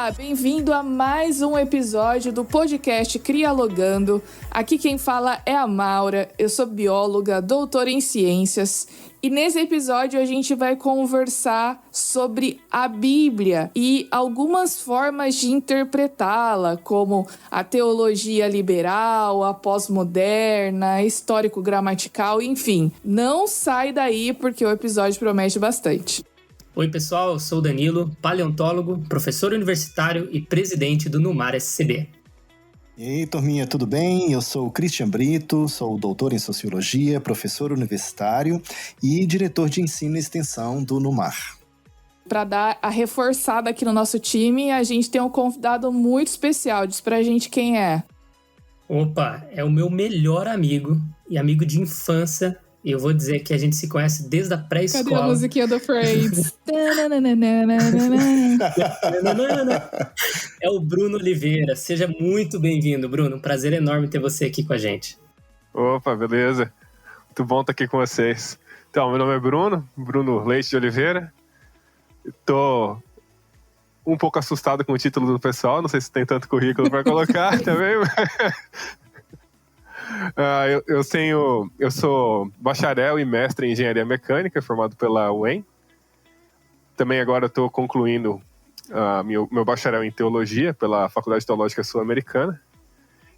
Olá, bem-vindo a mais um episódio do podcast Crialogando. Aqui quem fala é a Maura, eu sou bióloga, doutora em ciências. E nesse episódio a gente vai conversar sobre a Bíblia e algumas formas de interpretá-la, como a teologia liberal, a pós-moderna, histórico-gramatical, enfim. Não sai daí porque o episódio promete bastante. Oi pessoal, eu sou o Danilo, paleontólogo, professor universitário e presidente do Numar SCB. E aí, turminha, tudo bem? Eu sou o Christian Brito, sou doutor em Sociologia, professor universitário e diretor de ensino e extensão do Numar. Para dar a reforçada aqui no nosso time, a gente tem um convidado muito especial. Diz pra gente quem é. Opa, é o meu melhor amigo e amigo de infância. Eu vou dizer que a gente se conhece desde a pré-escola. Cadê a musiquinha do Friends? É o Bruno Oliveira. Seja muito bem-vindo, Bruno. Um prazer enorme ter você aqui com a gente. Opa, beleza? Muito bom estar aqui com vocês. Então, meu nome é Bruno Leite de Oliveira. Estou um pouco assustado com o título do pessoal. Não sei se tem tanto currículo para colocar também. Eu sou bacharel e mestre em engenharia mecânica, formado pela UEM. Também agora estou concluindo meu bacharel em teologia pela Faculdade Teológica Sul-Americana.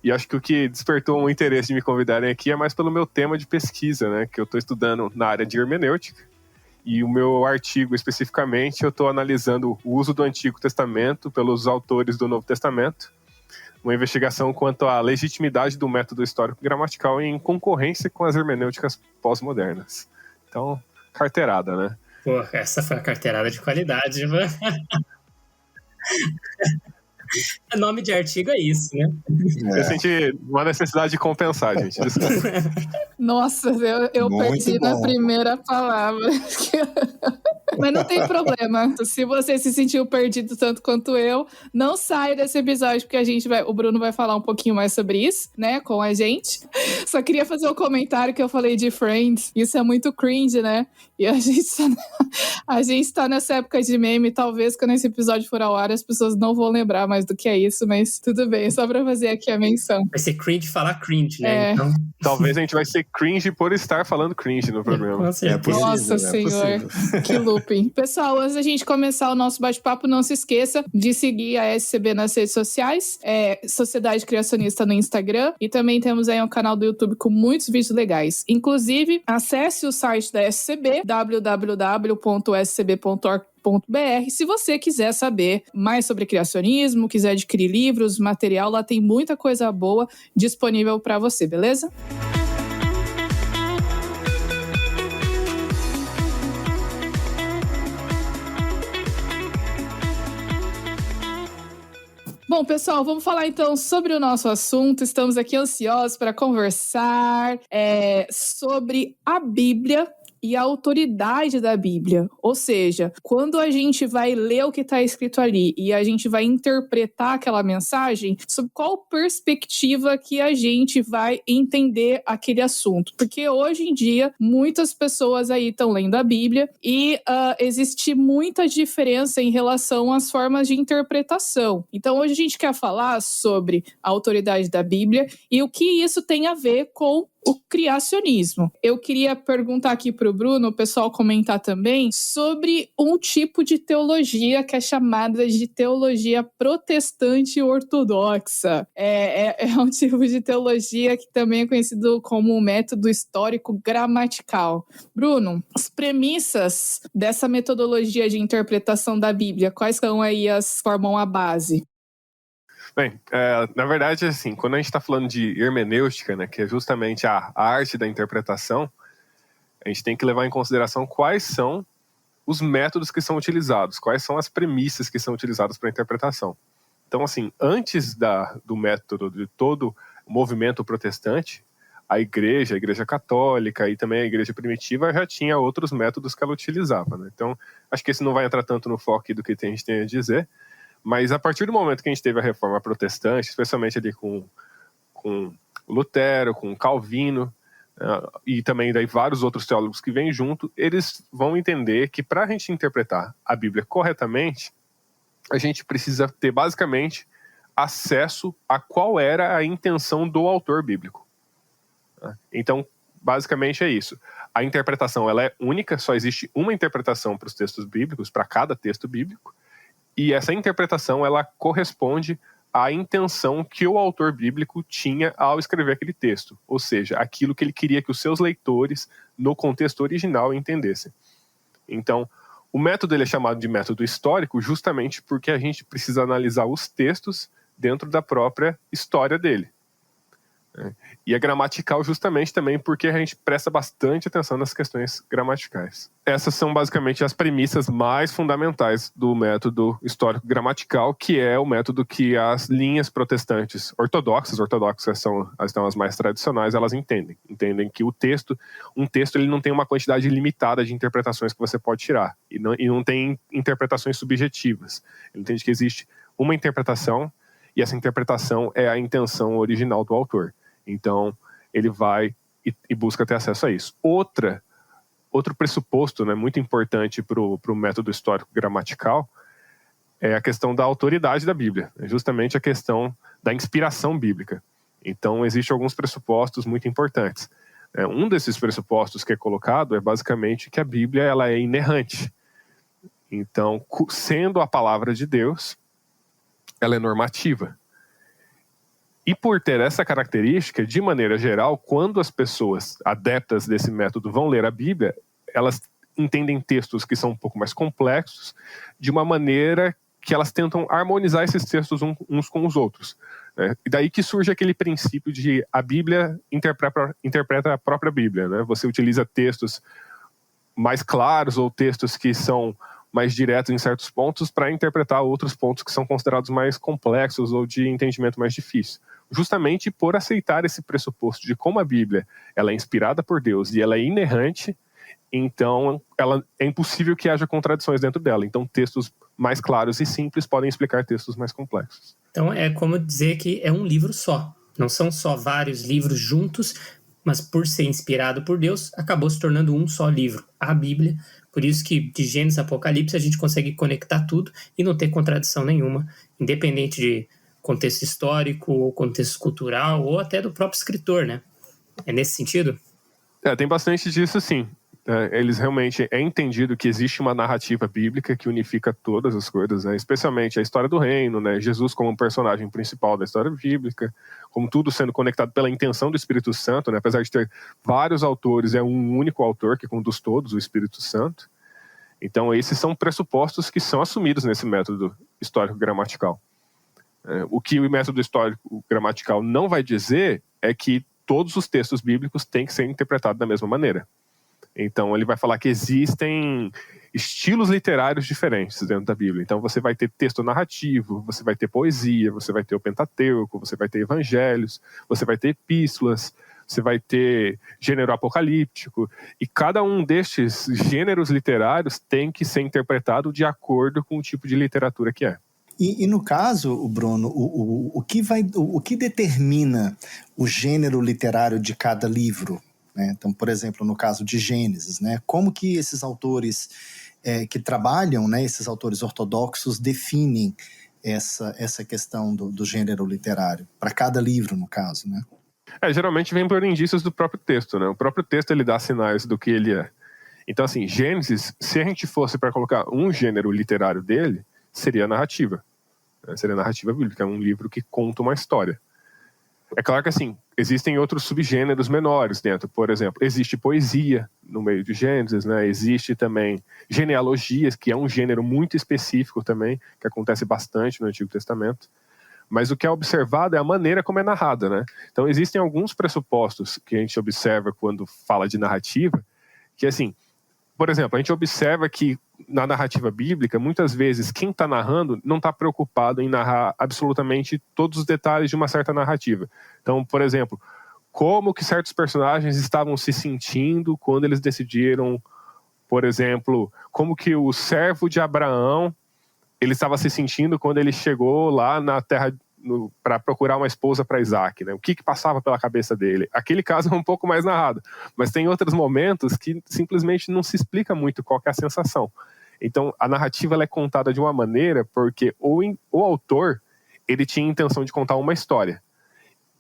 E acho que o que despertou o interesse de me convidarem aqui é mais pelo meu tema de pesquisa, né? Que eu estou estudando na área de hermenêutica. E o meu artigo, especificamente, eu estou analisando o uso do Antigo Testamento pelos autores do Novo Testamento. Uma investigação quanto à legitimidade do método histórico-gramatical em concorrência com as hermenêuticas pós-modernas. Então, carteirada, né? Pô, essa foi a carteirada de qualidade, mano. Nome de artigo é isso, né? Eu senti uma necessidade de compensar, gente. Nossa, eu perdi na primeira palavra. Mas não tem problema. Se você se sentiu perdido tanto quanto eu, não saia desse episódio, porque o Bruno vai falar um pouquinho mais sobre isso, né, com a gente. Só queria fazer um comentário que eu falei de Friends. Isso é muito cringe, né? E a gente tá nessa época de meme. Talvez quando esse episódio for ao ar, as pessoas não vão lembrar mais do que é isso, mas tudo bem, só pra fazer aqui a menção. Vai ser cringe falar cringe, né? Então... Talvez a gente vai ser cringe por estar falando cringe no programa. Nossa senhor, que looping. Pessoal, antes da gente começar o nosso bate-papo, não se esqueça de seguir a SCB nas redes sociais, Sociedade Criacionista no Instagram, e também temos aí um canal do YouTube com muitos vídeos legais. Inclusive, acesse o site da SCB, www.scb.org.br, se você quiser saber mais sobre criacionismo, quiser adquirir livros, material, lá tem muita coisa boa disponível para você, beleza? Bom, pessoal, vamos falar então sobre o nosso assunto. Estamos aqui ansiosos para conversar sobre a Bíblia e a autoridade da Bíblia. Ou seja, quando a gente vai ler o que está escrito ali e a gente vai interpretar aquela mensagem, sob qual perspectiva que a gente vai entender aquele assunto. Porque hoje em dia, muitas pessoas aí estão lendo a Bíblia e existe muita diferença em relação às formas de interpretação. Então, hoje a gente quer falar sobre a autoridade da Bíblia e o que isso tem a ver com o criacionismo. Eu queria perguntar aqui para o Bruno, o pessoal comentar também, sobre um tipo de teologia que é chamada de teologia protestante ortodoxa. É um tipo de teologia que também é conhecido como método histórico gramatical. Bruno, as premissas dessa metodologia de interpretação da Bíblia, quais são aí formam a base? Bem, na verdade, assim, quando a gente está falando de hermenêutica, né, que é justamente a arte da interpretação, a gente tem que levar em consideração quais são os métodos que são utilizados, quais são as premissas que são utilizadas para a interpretação. Então, assim, antes do método de todo o movimento protestante, a igreja católica e também a igreja primitiva já tinha outros métodos que ela utilizava, né? Então, acho que esse não vai entrar tanto no foco do que a gente tem a dizer. Mas a partir do momento que a gente teve a reforma protestante, especialmente ali com Lutero, com Calvino, e também daí vários outros teólogos que vêm junto, eles vão entender que para a gente interpretar a Bíblia corretamente, a gente precisa ter basicamente acesso a qual era a intenção do autor bíblico. Então, basicamente é isso. A interpretação ela é única, só existe uma interpretação para os textos bíblicos, para cada texto bíblico, e essa interpretação ela corresponde à intenção que o autor bíblico tinha ao escrever aquele texto, ou seja, aquilo que ele queria que os seus leitores, no contexto original, entendessem. Então, o método ele é chamado de método histórico justamente porque a gente precisa analisar os textos dentro da própria história dele. E é gramatical justamente também porque a gente presta bastante atenção nas questões gramaticais. Essas são basicamente as premissas mais fundamentais do método histórico gramatical, que é o método que as linhas protestantes ortodoxas são as mais tradicionais, elas entendem que um texto ele não tem uma quantidade limitada de interpretações que você pode tirar, e não tem interpretações subjetivas. Ele entende que existe uma interpretação, e essa interpretação é a intenção original do autor. Então, ele vai e busca ter acesso a isso. Outro pressuposto, né, muito importante para o método histórico gramatical é a questão da autoridade da Bíblia, é justamente a questão da inspiração bíblica. Então, existem alguns pressupostos muito importantes. Um desses pressupostos que é colocado é basicamente que a Bíblia ela é inerrante. Então, sendo a palavra de Deus, ela é normativa. E por ter essa característica, de maneira geral, quando as pessoas adeptas desse método vão ler a Bíblia, elas entendem textos que são um pouco mais complexos, de uma maneira que elas tentam harmonizar esses textos uns com os outros. Né? E daí que surge aquele princípio de a Bíblia interpreta a própria Bíblia. Né? Você utiliza textos mais claros ou textos que são mais diretos em certos pontos para interpretar outros pontos que são considerados mais complexos ou de entendimento mais difícil. Justamente por aceitar esse pressuposto de como a Bíblia ela é inspirada por Deus e ela é inerrante, então é impossível que haja contradições dentro dela. Então textos mais claros e simples podem explicar textos mais complexos. Então é como dizer que é um livro só. Não são só vários livros juntos, mas por ser inspirado por Deus, acabou se tornando um só livro, a Bíblia. Por isso que de Gênesis a Apocalipse a gente consegue conectar tudo e não ter contradição nenhuma, independente de contexto histórico, ou contexto cultural, ou até do próprio escritor, né? É nesse sentido? Tem bastante disso, sim. Eles realmente é entendido que existe uma narrativa bíblica que unifica todas as coisas, né? Especialmente a história do reino, né? Jesus como personagem principal da história bíblica, como tudo sendo conectado pela intenção do Espírito Santo, né? Apesar de ter vários autores, é um único autor que conduz todos, o Espírito Santo. Então esses são pressupostos que são assumidos nesse método histórico gramatical. O que o método histórico gramatical não vai dizer é que todos os textos bíblicos têm que ser interpretados da mesma maneira. Então ele vai falar que existem estilos literários diferentes dentro da Bíblia. Então você vai ter texto narrativo, você vai ter poesia, você vai ter o Pentateuco, você vai ter evangelhos, você vai ter epístolas, você vai ter gênero apocalíptico, e cada um destes gêneros literários tem que ser interpretado de acordo com o tipo de literatura que é. E no caso, Bruno, o que determina o gênero literário de cada livro? Né? Então, por exemplo, no caso de Gênesis, né? Como que esses autores que trabalham, né, esses autores ortodoxos, definem essa questão do gênero literário, para cada livro, no caso, né? Geralmente vem por indícios do próprio texto, né? O próprio texto ele dá sinais do que ele é. Então, assim, Gênesis, se a gente fosse para colocar um gênero literário dele, seria a narrativa. Seria a narrativa bíblica, é um livro que conta uma história. É claro que, assim, existem outros subgêneros menores dentro. Por exemplo, existe poesia no meio de Gênesis, né? Existe também genealogias, que é um gênero muito específico também, que acontece bastante no Antigo Testamento. Mas o que é observado é a maneira como é narrada, né? Então, existem alguns pressupostos que a gente observa quando fala de narrativa, que, assim, por exemplo, a gente observa que na narrativa bíblica, muitas vezes, quem está narrando não está preocupado em narrar absolutamente todos os detalhes de uma certa narrativa. Então, por exemplo, como que certos personagens estavam se sentindo quando eles decidiram, por exemplo, como que o servo de Abraão ele estava se sentindo quando ele chegou lá na terra para procurar uma esposa para Isaac, né? O que passava pela cabeça dele? Aquele caso é um pouco mais narrado, mas tem outros momentos que simplesmente não se explica muito qual que é a sensação. Então, a narrativa ela é contada de uma maneira porque o autor ele tinha a intenção de contar uma história.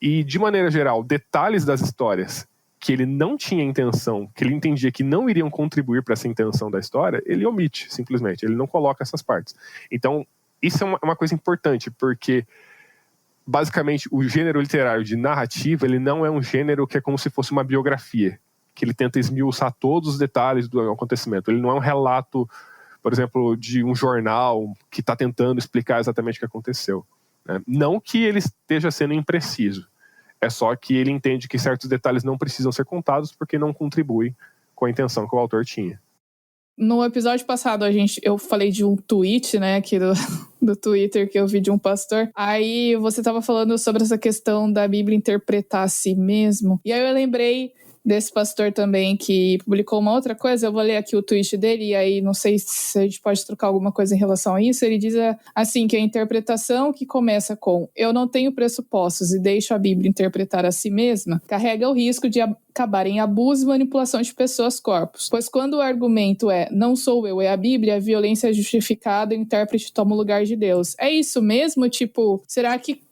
E, de maneira geral, detalhes das histórias que ele não tinha intenção, que ele entendia que não iriam contribuir para essa intenção da história, ele omite, simplesmente. Ele não coloca essas partes. Então, isso é uma coisa importante, porque, basicamente, o gênero literário de narrativa, ele não é um gênero que é como se fosse uma biografia, que ele tenta esmiuçar todos os detalhes do acontecimento. Ele não é um relato, por exemplo, de um jornal que está tentando explicar exatamente o que aconteceu, né? Não que ele esteja sendo impreciso, é só que ele entende que certos detalhes não precisam ser contados porque não contribuem com a intenção que o autor tinha. No episódio passado, eu falei de um tweet, né, aqui do Twitter, que eu vi de um pastor. Aí você estava falando sobre essa questão da Bíblia interpretar a si mesmo. E aí eu lembrei desse pastor também que publicou uma outra coisa. Eu vou ler aqui o tweet dele, e aí não sei se a gente pode trocar alguma coisa em relação a isso. Ele diz assim, que a interpretação que começa com "eu não tenho pressupostos e deixo a Bíblia interpretar a si mesma", carrega o risco de acabar em abuso e manipulação de pessoas, corpos. Pois quando o argumento é "não sou eu, é a Bíblia", a violência é justificada e o intérprete toma o lugar de Deus. É isso mesmo? Tipo, será que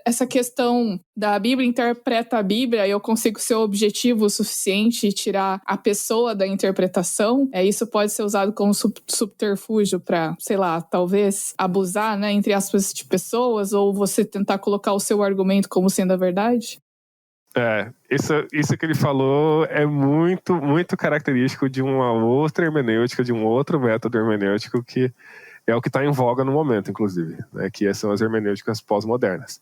essa questão da Bíblia interpreta a Bíblia e eu consigo ser objetivo o suficiente e tirar a pessoa da interpretação? Isso pode ser usado como subterfúgio para, sei lá, talvez abusar, né, entre aspas, de pessoas, ou você tentar colocar o seu argumento como sendo a verdade? Isso que ele falou é muito, muito característico de uma outra hermenêutica, de um outro método hermenêutico que é o que está em voga no momento, inclusive, né, que são as hermenêuticas pós-modernas.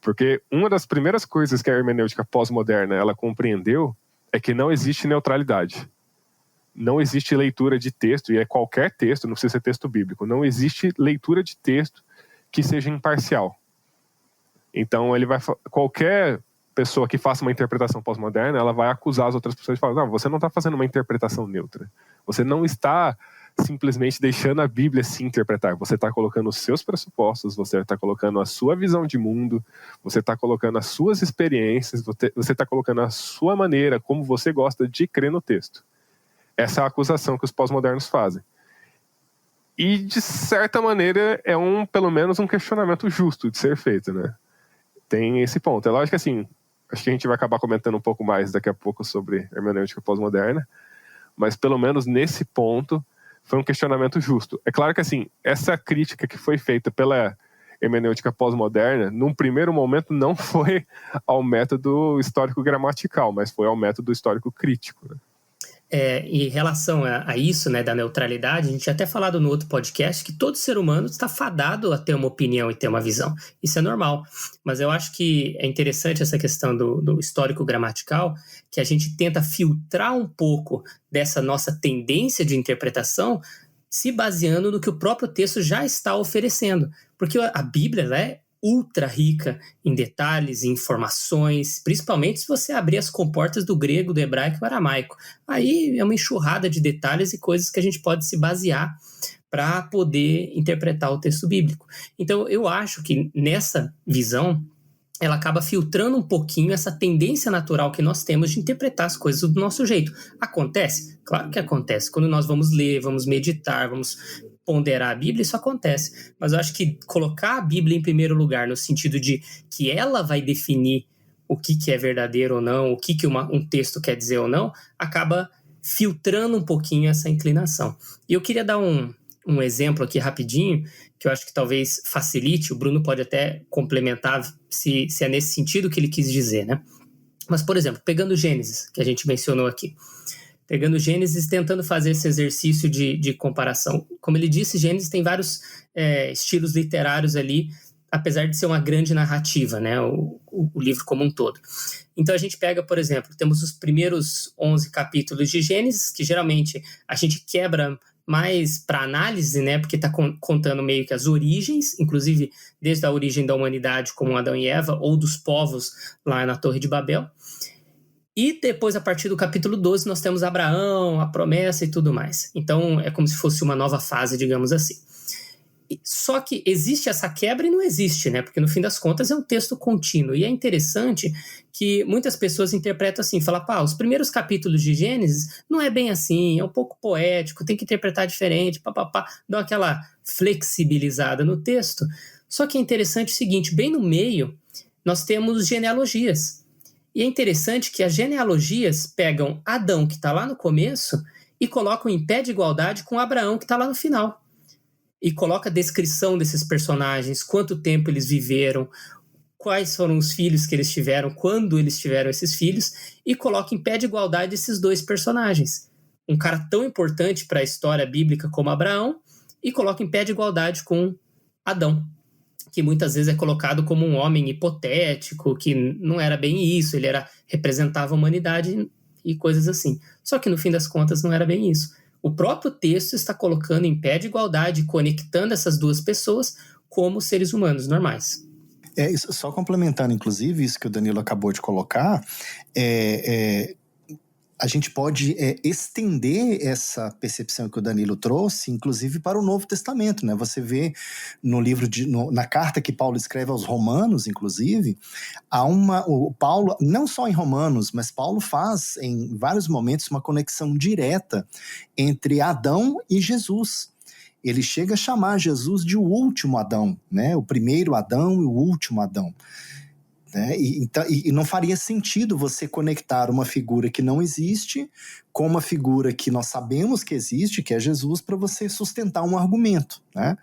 Porque uma das primeiras coisas que a hermenêutica pós-moderna ela compreendeu é que não existe neutralidade. Não existe leitura de texto, e é qualquer texto, não precisa ser texto bíblico, não existe leitura de texto que seja imparcial. Então, qualquer pessoa que faça uma interpretação pós-moderna, ela vai acusar as outras pessoas e falar, não, você não está fazendo uma interpretação neutra. Você não está simplesmente deixando a Bíblia se interpretar. Você está colocando os seus pressupostos, você está colocando a sua visão de mundo, você está colocando as suas experiências, você está colocando a sua maneira, como você gosta de crer no texto. Essa é a acusação que os pós-modernos fazem. E, de certa maneira, é pelo menos um questionamento justo de ser feito, né? Tem esse ponto. É lógico que, assim, acho que a gente vai acabar comentando um pouco mais daqui a pouco sobre hermenêutica pós-moderna, mas, pelo menos nesse ponto, foi um questionamento justo. É claro que, assim, essa crítica que foi feita pela hermenêutica pós-moderna, num primeiro momento, não foi ao método histórico-gramatical, mas foi ao método histórico-crítico, né? Em relação a isso, né, da neutralidade, a gente tinha até falado no outro podcast que todo ser humano está fadado a ter uma opinião e ter uma visão. Isso é normal. Mas eu acho que é interessante essa questão do histórico-gramatical, que a gente tenta filtrar um pouco dessa nossa tendência de interpretação se baseando no que o próprio texto já está oferecendo. Porque a Bíblia, ela é ultra rica em detalhes, em informações, principalmente se você abrir as comportas do grego, do hebraico e do aramaico. Aí é uma enxurrada de detalhes e coisas que a gente pode se basear para poder interpretar o texto bíblico. Então, eu acho que nessa visão, ela acaba filtrando um pouquinho essa tendência natural que nós temos de interpretar as coisas do nosso jeito. Acontece? Claro que acontece. Quando nós vamos ler, vamos meditar, vamos ponderar a Bíblia, isso acontece. Mas eu acho que colocar a Bíblia em primeiro lugar, no sentido de que ela vai definir o que é verdadeiro ou não, o que um texto quer dizer ou não, acaba filtrando um pouquinho essa inclinação. E eu queria dar um exemplo aqui rapidinho, que eu acho que talvez facilite, o Bruno pode até complementar se é nesse sentido que ele quis dizer, né? Mas, por exemplo, pegando Gênesis, que a gente mencionou aqui, pegando Gênesis, tentando fazer esse exercício de comparação. Como ele disse, Gênesis tem vários estilos literários ali, apesar de ser uma grande narrativa, né? O livro como um todo. Então a gente pega, por exemplo, temos os primeiros 11 capítulos de Gênesis, que geralmente a gente quebra mais para análise, né? Porque está contando meio que as origens, inclusive desde a origem da humanidade como Adão e Eva, ou dos povos lá na Torre de Babel. E depois, a partir do capítulo 12, nós temos Abraão, a promessa e tudo mais. Então, é como se fosse uma nova fase, digamos assim. Só que existe essa quebra e não existe, né? Porque no fim das contas é um texto contínuo. E é interessante que muitas pessoas interpretam assim, falam, os primeiros capítulos de Gênesis não é bem assim, é um pouco poético, tem que interpretar diferente, dá aquela flexibilizada no texto. Só que é interessante o seguinte, bem no meio nós temos genealogias. E é interessante que as genealogias pegam Adão, que está lá no começo, e colocam em pé de igualdade com Abraão, que está lá no final. E coloca a descrição desses personagens, quanto tempo eles viveram, quais foram os filhos que eles tiveram, quando eles tiveram esses filhos, e coloca em pé de igualdade esses dois personagens. Um cara tão importante para a história bíblica como Abraão, e coloca em pé de igualdade com Adão, que muitas vezes é colocado como um homem hipotético, que não era bem isso, ele representava a humanidade e coisas assim. Só que no fim das contas não era bem isso. O próprio texto está colocando em pé de igualdade, conectando essas duas pessoas como seres humanos normais. Só complementando, inclusive, isso que o Danilo acabou de colocar, a gente pode estender essa percepção que o Danilo trouxe, inclusive para o Novo Testamento, né? Você vê no livro na carta que Paulo escreve aos Romanos, inclusive, o Paulo, não só em Romanos, mas Paulo faz em vários momentos uma conexão direta entre Adão e Jesus. Ele chega a chamar Jesus de o último Adão, né? O primeiro Adão e o último Adão. Né? E não faria sentido você conectar uma figura que não existe com uma figura que nós sabemos que existe, que é Jesus, para você sustentar um argumento. Né?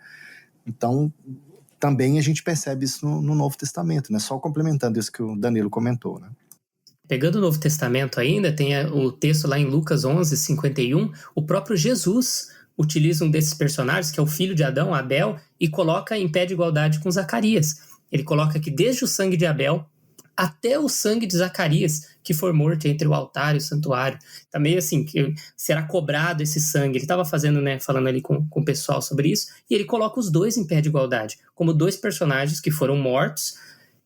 Então, também a gente percebe isso no Novo Testamento, né? Só complementando isso que o Danilo comentou. Né? Pegando o Novo Testamento ainda, tem o texto lá em Lucas 11:51, o próprio Jesus utiliza um desses personagens, que é o filho de Adão, Abel, e coloca em pé de igualdade com Zacarias. Ele coloca que desde o sangue de Abel até o sangue de Zacarias, que foi morto entre o altar e o santuário. Tá meio assim, que será cobrado esse sangue. Ele estava falando ali com o pessoal sobre isso, e ele coloca os dois em pé de igualdade, como dois personagens que foram mortos,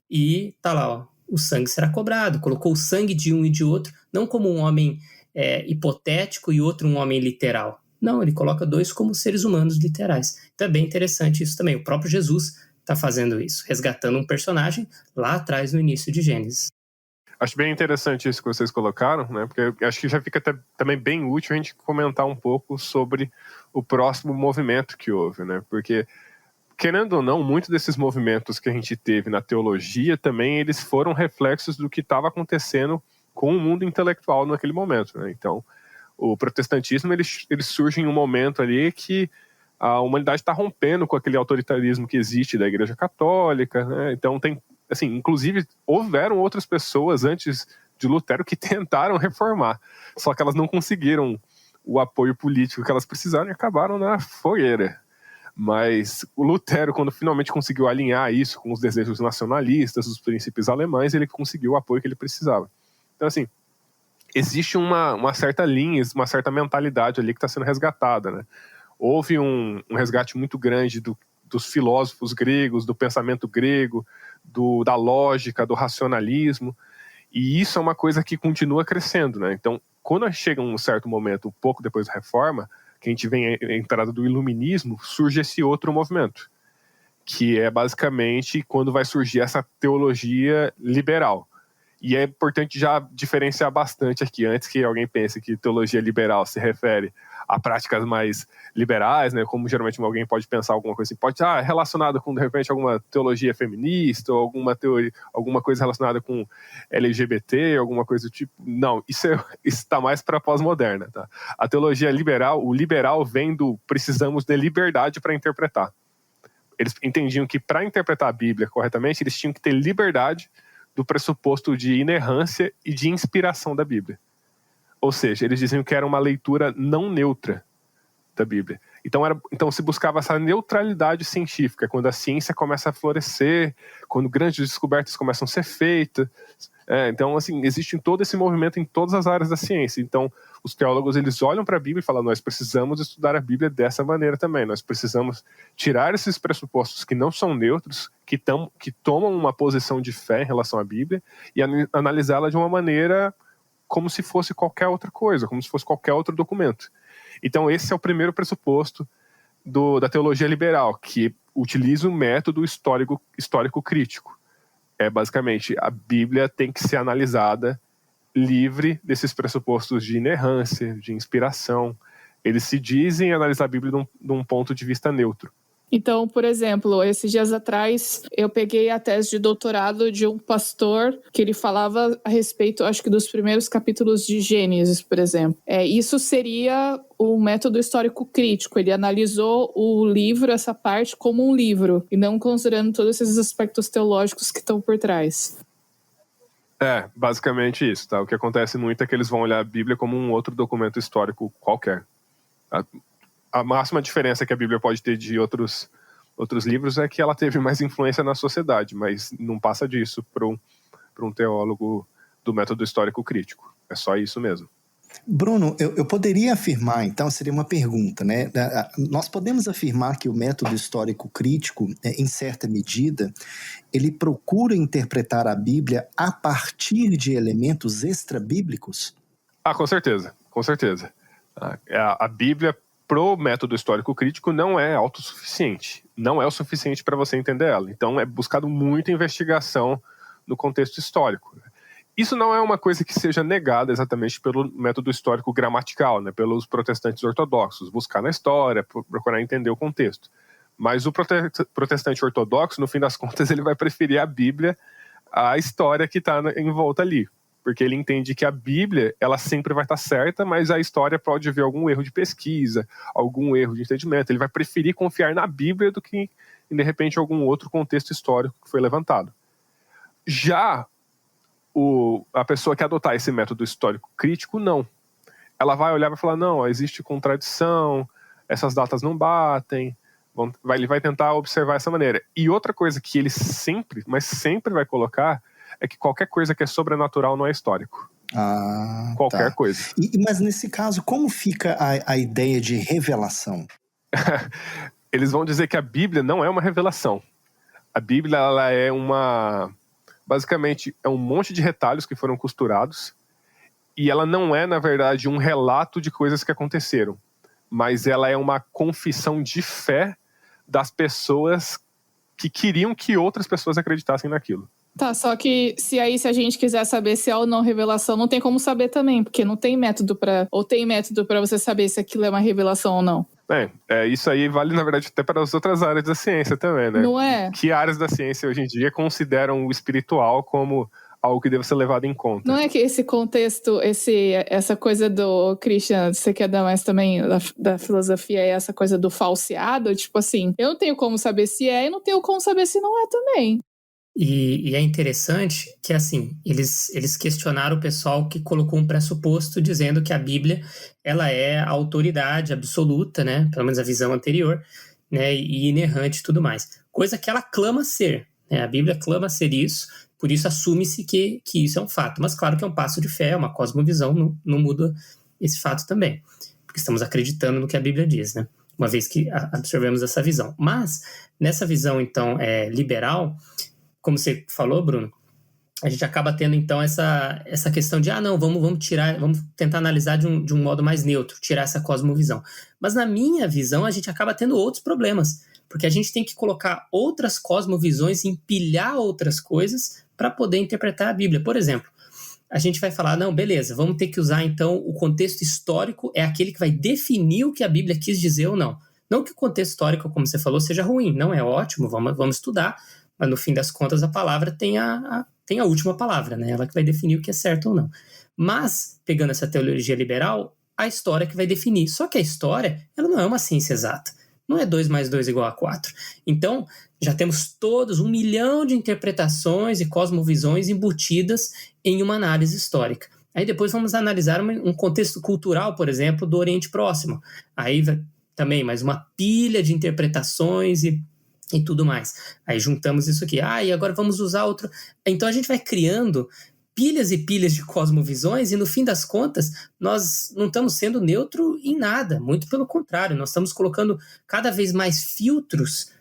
e tá lá, o sangue será cobrado. Colocou o sangue de um e de outro, não como um homem hipotético e outro um homem literal. Não, ele coloca dois como seres humanos literais. Então é bem interessante isso também. O próprio Jesus está fazendo isso, resgatando um personagem lá atrás no início de Gênesis. Acho bem interessante isso que vocês colocaram, né? Porque acho que já fica também bem útil a gente comentar um pouco sobre o próximo movimento que houve, né? Porque, querendo ou não, muitos desses movimentos que a gente teve na teologia também, eles foram reflexos do que estava acontecendo com o mundo intelectual naquele momento, né? Então, o protestantismo, ele surge em um momento ali que a humanidade está rompendo com aquele autoritarismo que existe da Igreja Católica, né? Então tem, assim, inclusive houveram outras pessoas antes de Lutero que tentaram reformar, só que elas não conseguiram o apoio político que elas precisaram e acabaram na fogueira. Mas o Lutero, quando finalmente conseguiu alinhar isso com os desejos nacionalistas, os princípios alemães, ele conseguiu o apoio que ele precisava. Então, assim, existe uma certa linha, uma certa mentalidade ali que está sendo resgatada, né? Houve um resgate muito grande dos filósofos gregos, do pensamento grego, da lógica, do racionalismo, e isso é uma coisa que continua crescendo, né? Então, quando chega um certo momento, um pouco depois da Reforma, que a gente vem a entrada do Iluminismo, surge esse outro movimento, que é basicamente quando vai surgir essa teologia liberal. E é importante já diferenciar bastante aqui, antes que alguém pense que teologia liberal se refere a práticas mais liberais, né, como geralmente alguém pode pensar alguma coisa assim, pode estar relacionado com, de repente, alguma teologia feminista, ou alguma coisa relacionada com LGBT, alguma coisa do tipo. Não, isso está mais para a pós-moderna. Tá? A teologia liberal, o liberal vem do precisamos de liberdade para interpretar. Eles entendiam que para interpretar a Bíblia corretamente, eles tinham que ter liberdade do pressuposto de inerrância e de inspiração da Bíblia. Ou seja, eles diziam que era uma leitura não neutra da Bíblia. Então se buscava essa neutralidade científica, quando a ciência começa a florescer, quando grandes descobertas começam a ser feitas. Então, assim, existe todo esse movimento em todas as áreas da ciência. Então, os teólogos, eles olham para a Bíblia e falam, nós precisamos estudar a Bíblia dessa maneira também. Nós precisamos tirar esses pressupostos que não são neutros, que tomam uma posição de fé em relação à Bíblia, e analisá-la de uma maneira como se fosse qualquer outra coisa, como se fosse qualquer outro documento. Então, esse é o primeiro pressuposto da teologia liberal, que utiliza o método histórico crítico. Basicamente, a Bíblia tem que ser analisada livre desses pressupostos de inerrância, de inspiração. Eles se dizem analisar a Bíblia de um ponto de vista neutro. Então, por exemplo, esses dias atrás, eu peguei a tese de doutorado de um pastor que ele falava a respeito, acho que dos primeiros capítulos de Gênesis, por exemplo. Isso seria o método histórico crítico. Ele analisou o livro, essa parte, como um livro, e não considerando todos esses aspectos teológicos que estão por trás. Basicamente isso, tá? O que acontece muito é que eles vão olhar a Bíblia como um outro documento histórico qualquer. A máxima diferença que a Bíblia pode ter de outros livros é que ela teve mais influência na sociedade, mas não passa disso para um teólogo do método histórico crítico. É só isso mesmo. Bruno, eu poderia afirmar, então, seria uma pergunta, né? Nós podemos afirmar que o método histórico crítico, em certa medida, ele procura interpretar a Bíblia a partir de elementos extra-bíblicos? Com certeza, com certeza. A Bíblia, pro método histórico crítico, não é autossuficiente. Não é o suficiente para você entender ela. Então, é buscado muita investigação no contexto histórico. Isso não é uma coisa que seja negada exatamente pelo método histórico gramatical, né, pelos protestantes ortodoxos. Buscar na história, procurar entender o contexto. Mas o protestante ortodoxo, no fim das contas, ele vai preferir a Bíblia à história que está em volta ali. Porque ele entende que a Bíblia, ela sempre vai estar certa, mas a história pode haver algum erro de pesquisa, algum erro de entendimento. Ele vai preferir confiar na Bíblia do que, de repente, algum outro contexto histórico que foi levantado. Já a pessoa que adotar esse método histórico crítico, não. Ela vai olhar e vai falar, não, existe contradição, essas datas não batem, ele vai tentar observar essa maneira. E outra coisa que ele sempre vai colocar é que qualquer coisa que é sobrenatural não é histórico. Qualquer coisa. Mas nesse caso, como fica a ideia de revelação? Eles vão dizer que a Bíblia não é uma revelação. A Bíblia, ela é basicamente, é um monte de retalhos que foram costurados, e ela não é, na verdade, um relato de coisas que aconteceram, mas ela é uma confissão de fé das pessoas que queriam que outras pessoas acreditassem naquilo. Tá, só que se a gente quiser saber se é ou não revelação, não tem como saber também, porque não tem método para você saber se aquilo é uma revelação ou não. Isso aí vale, na verdade, até para as outras áreas da ciência também, né? Não é? Que áreas da ciência hoje em dia consideram o espiritual como algo que deve ser levado em conta? Não é que esse contexto, essa coisa do Christian, você quer dar mais também da filosofia, é essa coisa do falseado? Tipo assim, eu não tenho como saber se é e não tenho como saber se não é também. E é interessante que, assim, eles questionaram o pessoal que colocou um pressuposto dizendo que a Bíblia, ela é a autoridade absoluta, né? Pelo menos a visão anterior, né? E inerrante e tudo mais. Coisa que ela clama ser, né? A Bíblia clama ser isso, por isso assume-se que isso é um fato. Mas claro que é um passo de fé, é uma cosmovisão, não muda esse fato também. Porque estamos acreditando no que a Bíblia diz, né? Uma vez que absorvemos essa visão. Mas, nessa visão, então, liberal, como você falou, Bruno, a gente acaba tendo, então, essa questão de, vamos tirar, vamos tentar analisar de um modo mais neutro, tirar essa cosmovisão. Mas, na minha visão, a gente acaba tendo outros problemas, porque a gente tem que colocar outras cosmovisões, empilhar outras coisas para poder interpretar a Bíblia. Por exemplo, a gente vai falar, não, beleza, vamos ter que usar, então, o contexto histórico é aquele que vai definir o que a Bíblia quis dizer ou não. Não que o contexto histórico, como você falou, seja ruim, não é ótimo, vamos estudar, mas no fim das contas a palavra tem a última palavra, né? Ela que vai definir o que é certo ou não. Mas, pegando essa teologia liberal, a história que vai definir. Só que a história, ela não é uma ciência exata. Não é 2 mais 2 igual a 4. Então, já temos todos 1 milhão de interpretações e cosmovisões embutidas em uma análise histórica. Aí depois vamos analisar um contexto cultural, por exemplo, do Oriente Próximo. Aí também mais uma pilha de interpretações e tudo mais. Aí juntamos isso aqui. E agora vamos usar outro. Então a gente vai criando pilhas e pilhas de cosmovisões e no fim das contas nós não estamos sendo neutro em nada. Muito pelo contrário, nós estamos colocando cada vez mais filtros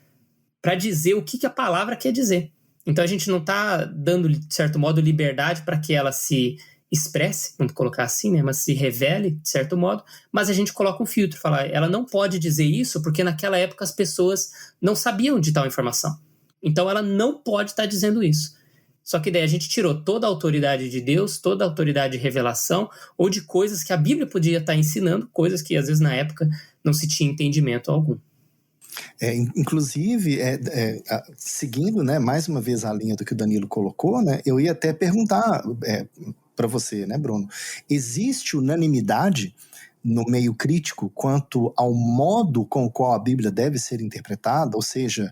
para dizer o que a palavra quer dizer. Então a gente não está dando, de certo modo, liberdade para que ela se expresse, vamos colocar assim, né, mas se revele, de certo modo, mas a gente coloca um filtro, fala, ela não pode dizer isso porque naquela época as pessoas não sabiam de tal informação. Então ela não pode estar dizendo isso. Só que daí a gente tirou toda a autoridade de Deus, toda a autoridade de revelação, ou de coisas que a Bíblia podia estar ensinando, coisas que às vezes na época não se tinha entendimento algum. Inclusive, seguindo, né, mais uma vez a linha do que o Danilo colocou, né, eu ia até perguntar para você, né, Bruno, existe unanimidade no meio crítico quanto ao modo com o qual a Bíblia deve ser interpretada? Ou seja,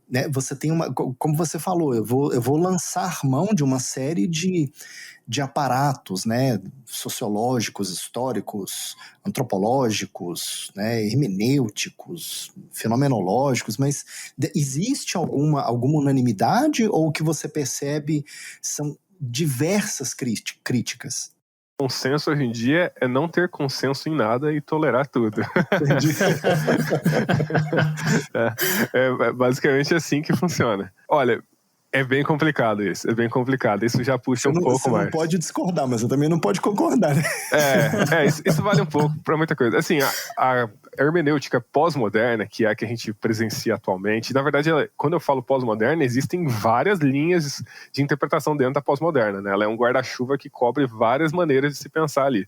né, você tem como você falou, eu vou lançar mão de uma série de aparatos, né, sociológicos, históricos, antropológicos, né, hermenêuticos, fenomenológicos, mas existe alguma unanimidade ou o que você percebe são diversas críticas? Consenso hoje em dia é não ter consenso em nada e tolerar tudo. Entendi. É basicamente assim que funciona. Olha, é bem complicado isso, Isso já puxa um pouco mais. Você não pode discordar, mas você também não pode concordar, né? Isso vale um pouco para muita coisa. Assim, a hermenêutica pós-moderna, que é a que a gente presencia atualmente, na verdade, quando eu falo pós-moderna, existem várias linhas de interpretação dentro da pós-moderna, né? Ela é um guarda-chuva que cobre várias maneiras de se pensar ali.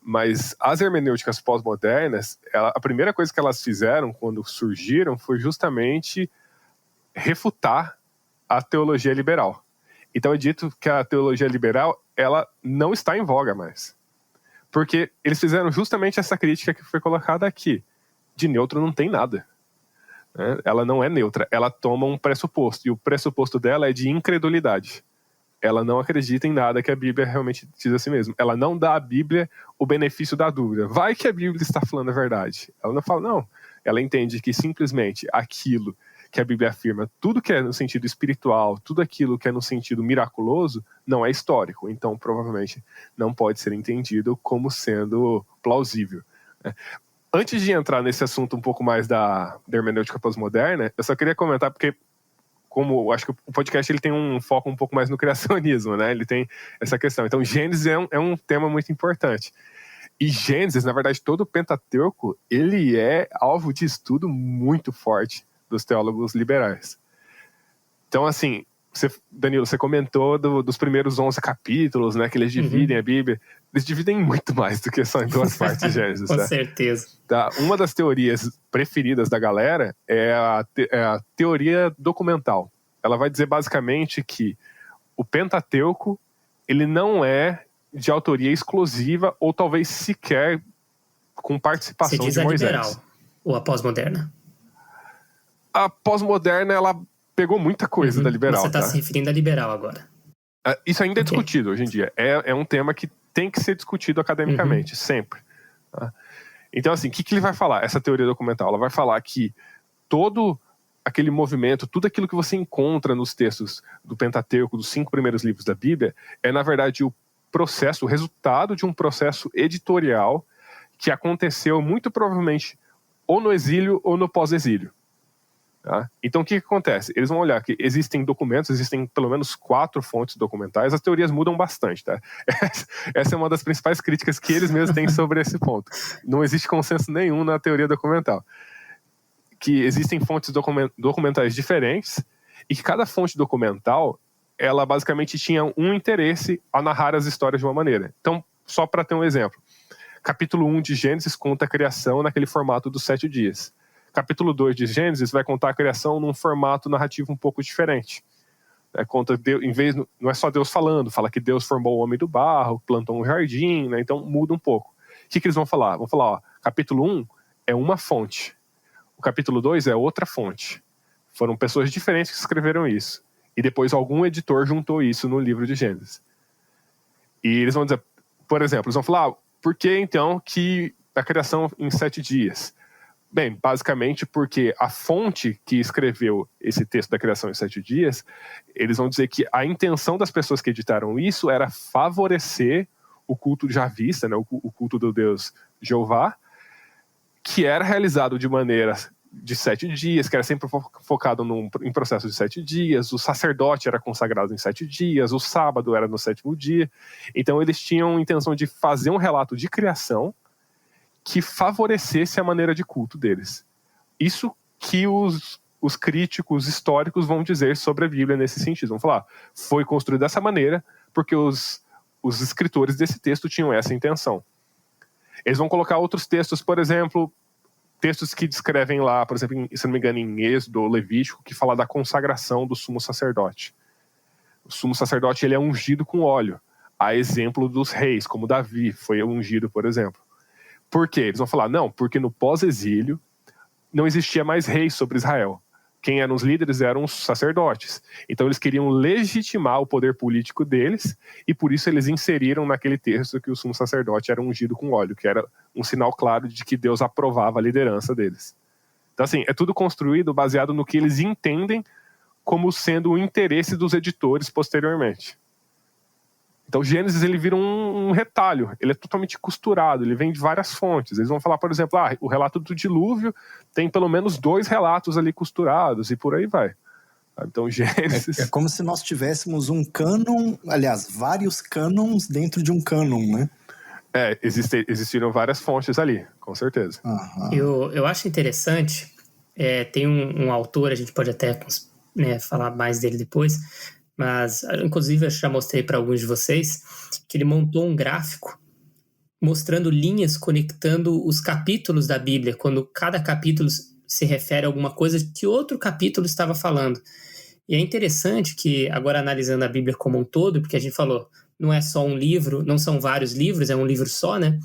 Mas as hermenêuticas pós-modernas, a primeira coisa que elas fizeram quando surgiram foi justamente refutar a teologia liberal. Então é dito que a teologia liberal, ela não está em voga mais. Porque eles fizeram justamente essa crítica que foi colocada aqui. De neutro não tem nada. Né? Ela não é neutra, ela toma um pressuposto. E o pressuposto dela é de incredulidade. Ela não acredita em nada que a Bíblia realmente diz a si mesma. Ela não dá à Bíblia o benefício da dúvida. Vai que a Bíblia está falando a verdade. Ela não fala, não. Ela entende que simplesmente aquilo que a Bíblia afirma, tudo que é no sentido espiritual, tudo aquilo que é no sentido miraculoso, não é histórico. Então, provavelmente, não pode ser entendido como sendo plausível. Antes de entrar nesse assunto um pouco mais da hermenêutica pós-moderna, eu só queria comentar, porque como eu acho que o podcast ele tem um foco um pouco mais no criacionismo, né? Ele tem essa questão. Então, Gênesis é um tema muito importante. E Gênesis, na verdade, todo o Pentateuco, ele é alvo de estudo muito forte dos teólogos liberais. Então, assim, Danilo, você comentou dos primeiros 11 capítulos, né, que eles dividem a Bíblia. Eles dividem muito mais do que só em duas partes de Gênesis. Com certeza. Tá? Uma das teorias preferidas da galera é a teoria documental. Ela vai dizer basicamente que o Pentateuco, ele não é de autoria exclusiva ou talvez sequer com participação de Moisés. Você diz a liberal ou a pós-moderna? A pós-moderna, ela pegou muita coisa da liberal. Mas você está se referindo à liberal agora. Isso ainda é discutido hoje em dia. É um tema que tem que ser discutido academicamente, sempre. Tá? Então, assim, o que ele vai falar? Essa teoria documental, ela vai falar que todo aquele movimento, tudo aquilo que você encontra nos textos do Pentateuco, dos 5 primeiros livros da Bíblia, é, na verdade, o resultado de um processo editorial que aconteceu muito provavelmente ou no exílio ou no pós-exílio. Tá? Então o que acontece? Eles vão olhar que existem documentos, existem pelo menos 4 fontes documentais, as teorias mudam bastante, tá? Essa é uma das principais críticas que eles mesmos têm sobre esse ponto. Não existe consenso nenhum na teoria documental. Que existem fontes documentais diferentes e que cada fonte documental, ela basicamente tinha um interesse a narrar as histórias de uma maneira. Então, só para ter um exemplo, capítulo 1 de Gênesis conta a criação naquele formato dos 7 dias. Capítulo 2 de Gênesis vai contar a criação num formato narrativo um pouco diferente. Conta Deus, não é só Deus falando, fala que Deus formou o homem do barro, plantou um jardim, né? Então muda um pouco. O que eles vão falar? Vão falar, capítulo 1 é uma fonte, o capítulo 2 é outra fonte. Foram pessoas diferentes que escreveram isso. E depois algum editor juntou isso no livro de Gênesis. E eles vão dizer, por exemplo, eles vão falar, por que então que a criação em 7 dias? Bem, basicamente porque a fonte que escreveu esse texto da criação em 7 dias, eles vão dizer que a intenção das pessoas que editaram isso era favorecer o culto javista, né, o culto do Deus Jeová, que era realizado de maneira de 7 dias, que era sempre focado em processo de 7 dias, o sacerdote era consagrado em 7 dias, o sábado era no 7º dia. Então eles tinham a intenção de fazer um relato de criação que favorecesse a maneira de culto deles. Isso que os críticos históricos vão dizer sobre a Bíblia nesse sentido. Vão falar, foi construído dessa maneira porque os escritores desse texto tinham essa intenção. Eles vão colocar outros textos, por exemplo, textos que descrevem lá, por exemplo, se não me engano, em Êxodo ou Levítico, que fala da consagração do sumo sacerdote. O sumo sacerdote ele é ungido com óleo, a exemplo dos reis, como Davi foi ungido, por exemplo. Por quê? Eles vão falar, não, porque no pós-exílio não existia mais reis sobre Israel. Quem eram os líderes eram os sacerdotes. Então eles queriam legitimar o poder político deles e por isso eles inseriram naquele texto que o sumo sacerdote era ungido com óleo, que era um sinal claro de que Deus aprovava a liderança deles. Então assim, é tudo construído baseado no que eles entendem como sendo o interesse dos editores posteriormente. Então Gênesis ele vira um retalho, ele é totalmente costurado, ele vem de várias fontes. Eles vão falar, por exemplo, o relato do dilúvio tem pelo menos 2 relatos ali costurados e por aí vai. Então Gênesis... É como se nós tivéssemos um cânon, aliás, vários cânons dentro de um cânon, né? Existiram várias fontes ali, com certeza. Uhum. Eu acho interessante, tem um autor, a gente pode até falar mais dele depois, mas inclusive eu já mostrei para alguns de vocês que ele montou um gráfico mostrando linhas conectando os capítulos da Bíblia, quando cada capítulo se refere a alguma coisa que outro capítulo estava falando. E é interessante que, agora analisando a Bíblia como um todo, porque a gente falou, não é só um livro, não são vários livros, é um livro só, né?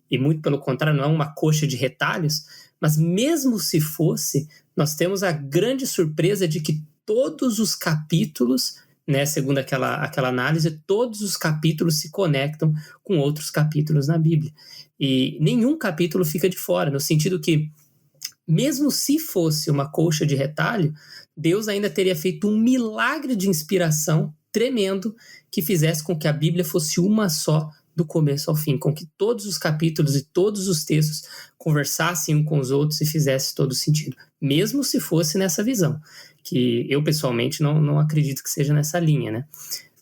E muito pelo contrário, não é uma coxa de retalhos, mas mesmo se fosse, nós temos a grande surpresa de que todos os capítulos, né, segundo aquela análise, todos os capítulos se conectam com outros capítulos na Bíblia. E nenhum capítulo fica de fora, no sentido que, mesmo se fosse uma colcha de retalho, Deus ainda teria feito um milagre de inspiração tremendo que fizesse com que a Bíblia fosse uma só do começo ao fim, com que todos os capítulos e todos os textos conversassem uns com os outros e fizesse todo sentido, mesmo se fosse nessa visão, que eu pessoalmente não acredito que seja nessa linha, né?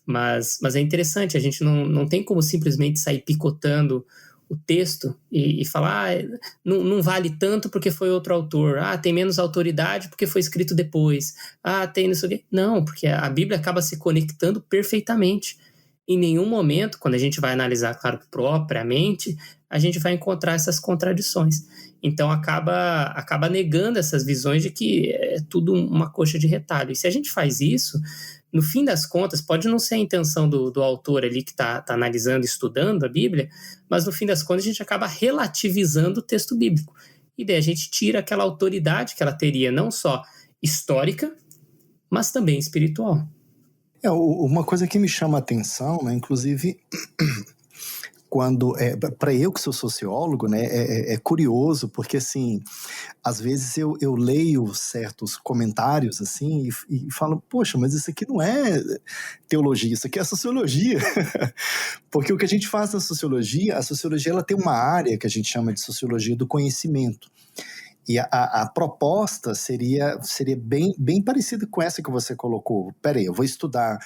Mas é interessante, a gente não tem como simplesmente sair picotando o texto e falar, não vale tanto porque foi outro autor, tem menos autoridade porque foi escrito depois, tem isso aqui. Não, porque a Bíblia acaba se conectando perfeitamente. Em nenhum momento, quando a gente vai analisar, claro, propriamente, a gente vai encontrar essas contradições. Então acaba negando essas visões de que é tudo uma coxa de retalho. E se a gente faz isso, no fim das contas, pode não ser a intenção do autor ali que está analisando, estudando a Bíblia, mas no fim das contas a gente acaba relativizando o texto bíblico. E daí a gente tira aquela autoridade que ela teria não só histórica, mas também espiritual. Uma coisa que me chama a atenção, né, inclusive, quando para eu que sou sociólogo, né, é curioso, porque assim, às vezes eu leio certos comentários assim e falo, poxa, mas isso aqui não é teologia, isso aqui é sociologia. Porque o que a gente faz na sociologia, a sociologia ela tem uma área que a gente chama de sociologia do conhecimento. E a proposta seria bem parecida com essa que você colocou. Peraí, eu vou estudar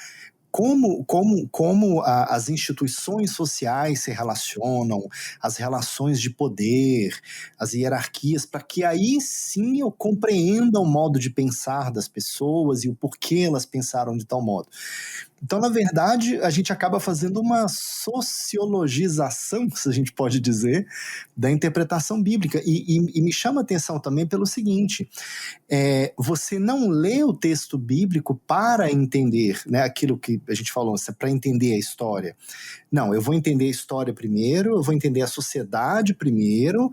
como as instituições sociais se relacionam, as relações de poder, as hierarquias, para que aí sim eu compreenda o modo de pensar das pessoas e o porquê elas pensaram de tal modo. Então, na verdade, a gente acaba fazendo uma sociologização, se a gente pode dizer, da interpretação bíblica. E me chama a atenção também pelo seguinte, você não lê o texto bíblico para entender, né, aquilo que a gente falou, para entender a história. Não, eu vou entender a história primeiro, eu vou entender a sociedade primeiro,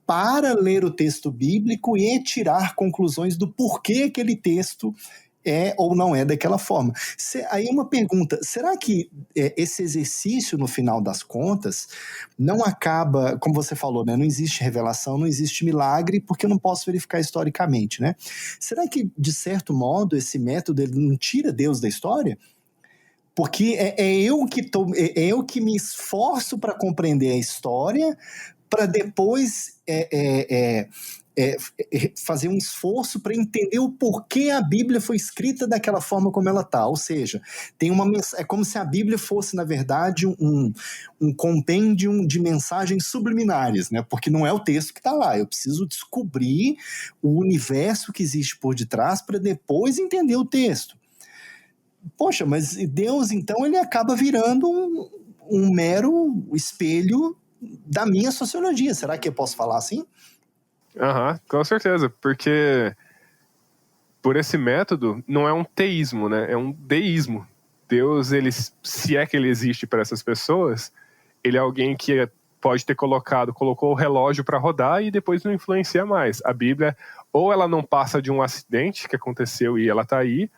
para ler o texto bíblico e tirar conclusões do porquê aquele texto é ou não é daquela forma. Aí uma pergunta, será que esse exercício, no final das contas, não acaba, como você falou, né, não existe revelação, não existe milagre, porque eu não posso verificar historicamente, né? Será que, de certo modo, esse método ele não tira Deus da história? Porque eu que me esforço para compreender a história, para depois fazer um esforço para entender o porquê a Bíblia foi escrita daquela forma como ela está. Ou seja, é como se a Bíblia fosse, na verdade, um compêndio de mensagens subliminares, né? Porque não é o texto que está lá. Eu preciso descobrir o universo que existe por detrás para depois entender o texto. Poxa, mas Deus, então, ele acaba virando um mero espelho da minha sociologia. Será que eu posso falar assim? Com certeza, porque por esse método não é um teísmo, né? É um deísmo. Deus, ele, se é que ele existe para essas pessoas, ele é alguém que pode ter colocou o relógio para rodar e depois não influencia mais. A Bíblia, ou ela não passa de um acidente que aconteceu e ela está aí,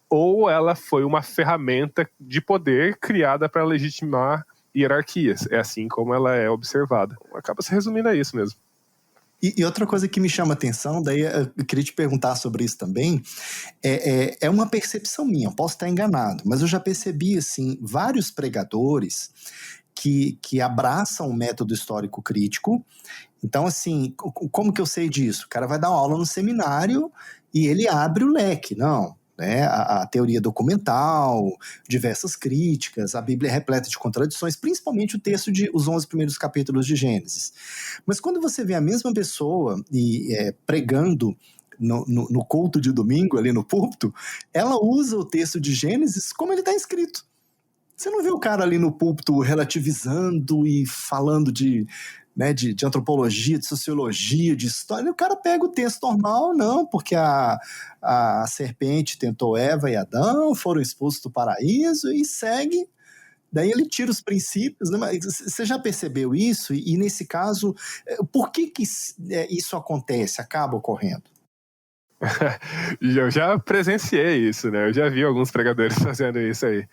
ou ela foi uma ferramenta de poder criada para legitimar hierarquias. É assim como ela é observada. Acaba se resumindo a isso mesmo. E outra coisa que me chama a atenção, daí eu queria te perguntar sobre isso também, é uma percepção minha, posso estar enganado, mas eu já percebi, assim, vários pregadores que abraçam o método histórico crítico. Então, assim, como que eu sei disso? O cara vai dar uma aula no seminário e ele abre o leque, não... Né, a teoria documental, diversas críticas, a Bíblia é repleta de contradições, principalmente o texto os 11 primeiros capítulos de Gênesis. Mas quando você vê a mesma pessoa pregando no culto de domingo, ali no púlpito, ela usa o texto de Gênesis como ele está escrito. Você não vê o cara ali no púlpito relativizando e falando de antropologia, de sociologia, de história. O cara pega o texto normal, não, porque a serpente tentou Eva e Adão, foram expulsos do paraíso e segue. Daí ele tira os princípios, né? Mas você já percebeu isso? E nesse caso, por que isso acontece, acaba ocorrendo? Eu já presenciei isso, né? Eu já vi alguns pregadores fazendo isso aí.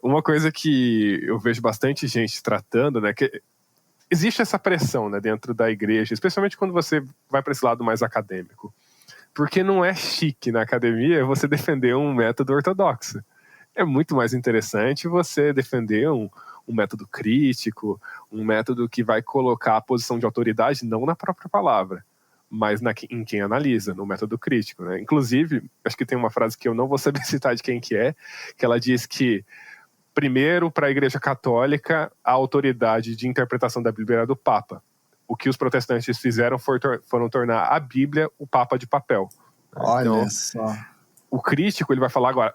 Uma coisa que eu vejo bastante gente tratando, né? Que existe essa pressão, né, dentro da igreja, especialmente quando você vai para esse lado mais acadêmico. Porque não é chique na academia você defender um método ortodoxo. É muito mais interessante você defender um método crítico, um método que vai colocar a posição de autoridade não na própria palavra, mas em quem analisa, no método crítico, né? Inclusive, acho que tem uma frase que eu não vou saber citar de quem que ela diz que primeiro, para a Igreja Católica, a autoridade de interpretação da Bíblia era do Papa. O que os protestantes fizeram foram tornar a Bíblia o Papa de papel. Olha então, só. O crítico, ele vai falar agora,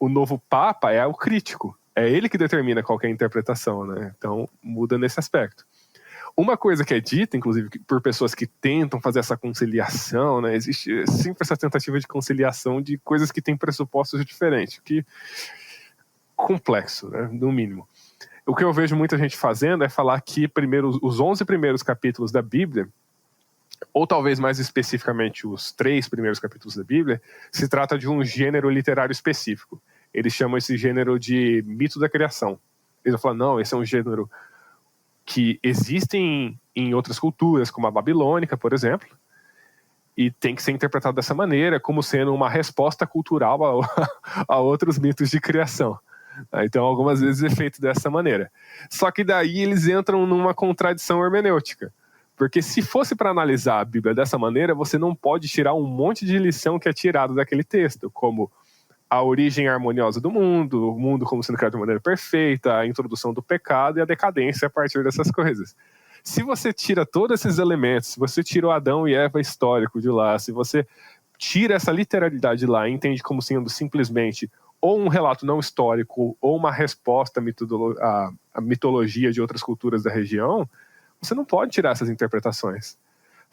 o novo Papa é o crítico. É ele que determina qual que é a interpretação, né? Então, muda nesse aspecto. Uma coisa que é dita, inclusive, por pessoas que tentam fazer essa conciliação, né? Existe sempre essa tentativa de conciliação de coisas que têm pressupostos diferentes, que complexo, né, no mínimo. O que eu vejo muita gente fazendo é falar que os 11 primeiros capítulos da Bíblia, ou talvez mais especificamente os 3 primeiros capítulos da Bíblia, se trata de um gênero literário específico. Eles chamam esse gênero de mito da criação. Eles vão falar, não, esse é um gênero que existe em outras culturas, como a babilônica, por exemplo, e tem que ser interpretado dessa maneira, como sendo uma resposta cultural a outros mitos de criação. Então, algumas vezes é feito dessa maneira. Só que daí eles entram numa contradição hermenêutica. Porque se fosse para analisar a Bíblia dessa maneira, você não pode tirar um monte de lição que é tirado daquele texto, como a origem harmoniosa do mundo, o mundo como sendo criado de maneira perfeita, a introdução do pecado e a decadência a partir dessas coisas. Se você tira todos esses elementos, se você tira o Adão e Eva histórico de lá, se você tira essa literalidade lá e entende como sendo simplesmente ou um relato não histórico, ou uma resposta à mitologia de outras culturas da região, você não pode tirar essas interpretações.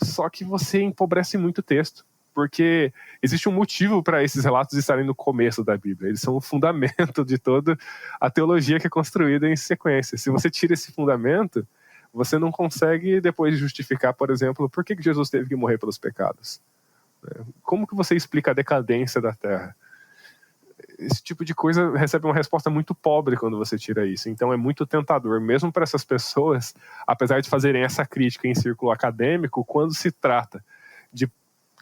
Só que você empobrece muito o texto, porque existe um motivo para esses relatos estarem no começo da Bíblia. Eles são o fundamento de toda a teologia que é construída em sequência. Se você tira esse fundamento, você não consegue depois justificar, por exemplo, por que Jesus teve que morrer pelos pecados. Como que você explica a decadência da Terra? Esse tipo de coisa recebe uma resposta muito pobre quando você tira isso. Então é muito tentador, mesmo para essas pessoas, apesar de fazerem essa crítica em círculo acadêmico, quando se trata de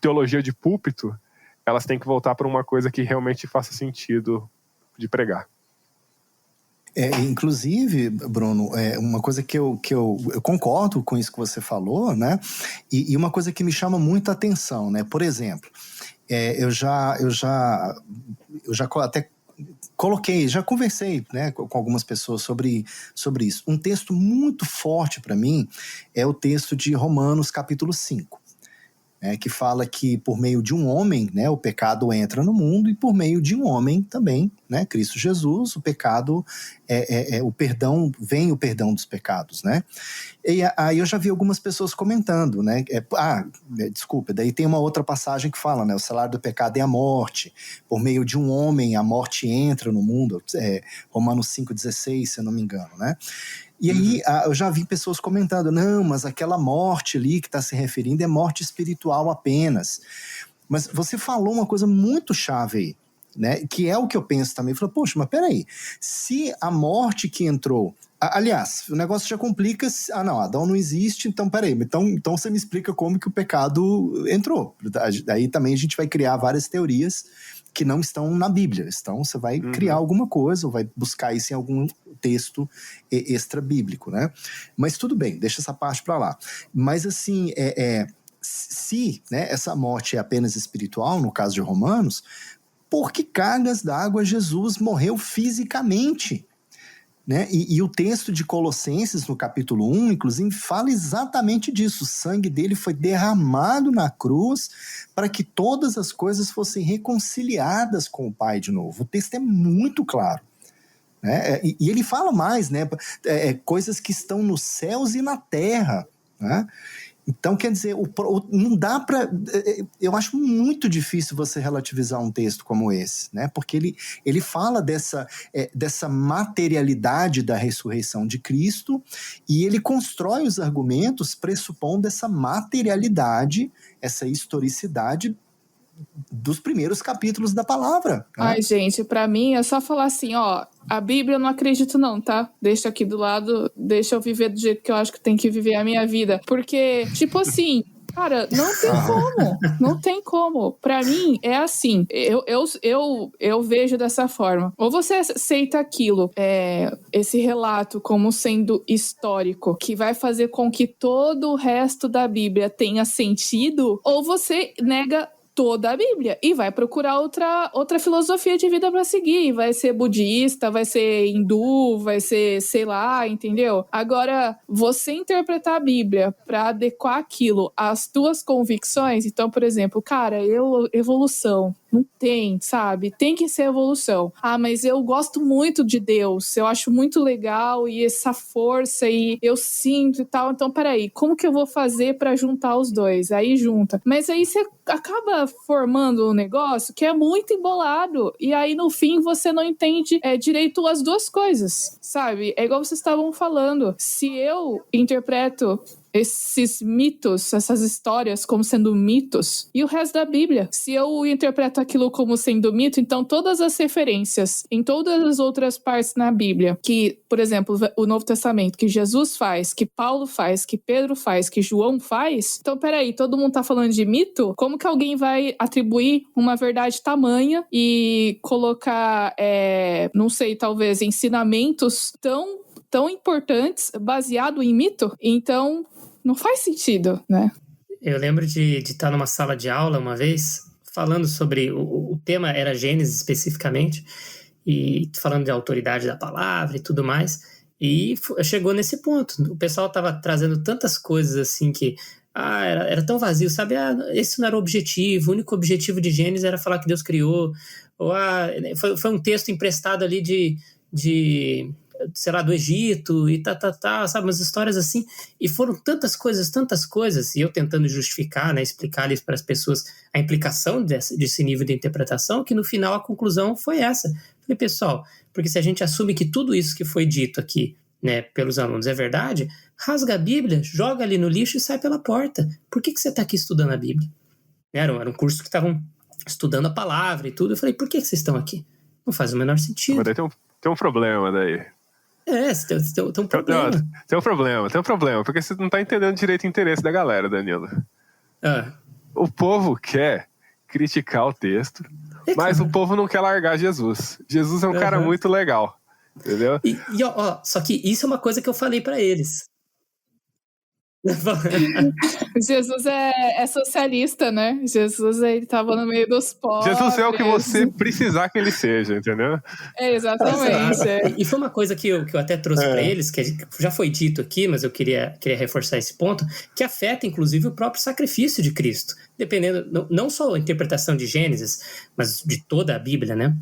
teologia de púlpito, elas têm que voltar para uma coisa que realmente faça sentido de pregar. Inclusive, Bruno, uma coisa que eu concordo com isso que você falou, né? E uma coisa que me chama muito a atenção, né? Por exemplo, eu já até já conversei, né, com algumas pessoas sobre isso. Um texto muito forte para mim é o texto de Romanos capítulo 5. Que fala que por meio de um homem, né, o pecado entra no mundo, e por meio de um homem também, né, Cristo Jesus, o pecado, o perdão dos pecados, né? E aí eu já vi algumas pessoas comentando, né, desculpa, daí tem uma outra passagem que fala, né, o salário do pecado é a morte, por meio de um homem a morte entra no mundo, Romanos 5,16, se eu não me engano, né? E aí eu já vi pessoas comentando, não, mas aquela morte ali que está se referindo é morte espiritual apenas. Mas você falou uma coisa muito chave aí, né? Que é o que eu penso também. Eu falo, poxa, mas peraí, se a morte que entrou... Aliás, o negócio já complica... não, Adão não existe, então peraí, então você me explica como que o pecado entrou. Daí também a gente vai criar várias teorias que não estão na Bíblia. Então você vai criar alguma coisa, ou vai buscar isso em algum texto extra-bíblico, né? Mas tudo bem, deixa essa parte para lá. Mas assim, se, né, essa morte é apenas espiritual, no caso de Romanos, por que cargas d'água Jesus morreu fisicamente? Né? E o texto de Colossenses, no capítulo 1, inclusive, fala exatamente disso. O sangue dele foi derramado na cruz para que todas as coisas fossem reconciliadas com o Pai de novo. O texto é muito claro. Né? E ele fala mais, né? Coisas que estão nos céus e na terra. Né? Então, quer dizer, não dá para... Eu acho muito difícil você relativizar um texto como esse, né? Porque ele fala dessa materialidade da ressurreição de Cristo, e ele constrói os argumentos pressupondo essa materialidade, essa historicidade dos primeiros capítulos da palavra. Né? Ai, gente, pra mim é só falar assim, ó, a Bíblia eu não acredito não, tá? Deixa aqui do lado, deixa eu viver do jeito que eu acho que tem que viver a minha vida. Porque, tipo assim, cara, não tem como. Pra mim, é assim, eu vejo dessa forma. Ou você aceita aquilo, esse relato como sendo histórico, que vai fazer com que todo o resto da Bíblia tenha sentido, ou você nega toda a Bíblia e vai procurar outra filosofia de vida para seguir. Vai ser budista, vai ser hindu, vai ser, sei lá, entendeu? Agora, você interpretar a Bíblia para adequar aquilo às tuas convicções, então, por exemplo, cara, evolução. Não tem, sabe? Tem que ser evolução. Ah, mas eu gosto muito de Deus, eu acho muito legal e essa força e eu sinto e tal. Então, peraí, como que eu vou fazer para juntar os dois? Aí junta. Mas aí você acaba formando um negócio que é muito embolado e aí no fim você não entende direito as duas coisas, sabe? É igual vocês estavam falando. Se eu interpreto esses mitos, essas histórias como sendo mitos, e o resto da Bíblia. Se eu interpreto aquilo como sendo mito, então todas as referências em todas as outras partes na Bíblia, que, por exemplo, o Novo Testamento, que Jesus faz, que Paulo faz, que Pedro faz, que João faz, então peraí, todo mundo tá falando de mito? Como que alguém vai atribuir uma verdade tamanha e colocar, não sei, talvez ensinamentos tão importantes baseado em mito? Então não faz sentido, né? Eu lembro de estar numa sala de aula uma vez, falando sobre... O tema era Gênesis especificamente, e falando de autoridade da palavra e tudo mais, e chegou nesse ponto. O pessoal estava trazendo tantas coisas assim que... era tão vazio, sabe? Esse não era o objetivo, o único objetivo de Gênesis era falar que Deus criou, ou foi um texto emprestado ali de sei lá, do Egito, e sabe, umas histórias assim, e foram tantas coisas, e eu tentando justificar, né, explicar para as pessoas a implicação desse nível de interpretação, que no final a conclusão foi essa. Falei, pessoal, porque se a gente assume que tudo isso que foi dito aqui, né, pelos alunos é verdade, rasga a Bíblia, joga ali no lixo e sai pela porta. Por que você está aqui estudando a Bíblia? Era um curso que estavam estudando a palavra e tudo. Eu falei, por que vocês estão aqui? Não faz o menor sentido. Mas daí tem um problema daí. Tem um problema. Tem um problema, porque você não tá entendendo direito o interesse da galera, Danilo. O povo quer criticar o texto, mas o povo não quer largar Jesus. Jesus é um cara muito legal. Entendeu? Só que isso é uma coisa que eu falei para eles. Jesus é socialista, né? Jesus, ele tava no meio dos pobres. Jesus é o que você precisar que ele seja, entendeu? Exatamente. E foi uma coisa que eu até trouxe para eles, que já foi dito aqui, mas eu queria reforçar esse ponto, que afeta inclusive o próprio sacrifício de Cristo, dependendo, não só a interpretação de Gênesis, mas de toda a Bíblia, né?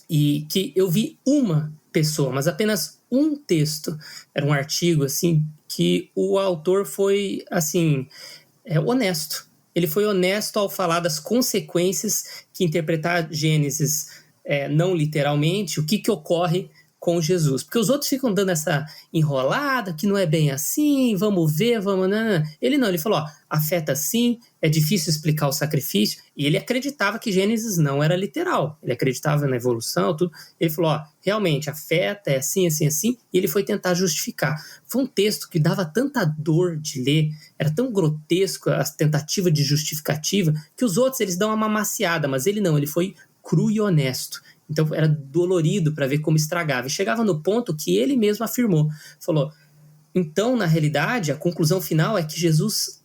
E que eu vi uma pessoa, mas apenas um texto, era um artigo, assim, que o autor foi, assim, honesto. Ele foi honesto ao falar das consequências que interpretar Gênesis não literalmente, o que ocorre com Jesus. Porque os outros ficam dando essa enrolada, que não é bem assim, vamos ver, vamos... Não. Ele não, ele falou, afeta sim, é difícil explicar o sacrifício, e ele acreditava que Gênesis não era literal, ele acreditava na evolução, tudo. Ele falou, realmente, afeta, é assim, assim, assim, e ele foi tentar justificar. Foi um texto que dava tanta dor de ler, era tão grotesco a tentativa de justificativa, que os outros, eles dão uma mamaciada, mas ele não, ele foi cru e honesto. Então era dolorido para ver como estragava. E chegava no ponto que ele mesmo afirmou. Falou, então, na realidade, a conclusão final é que Jesus,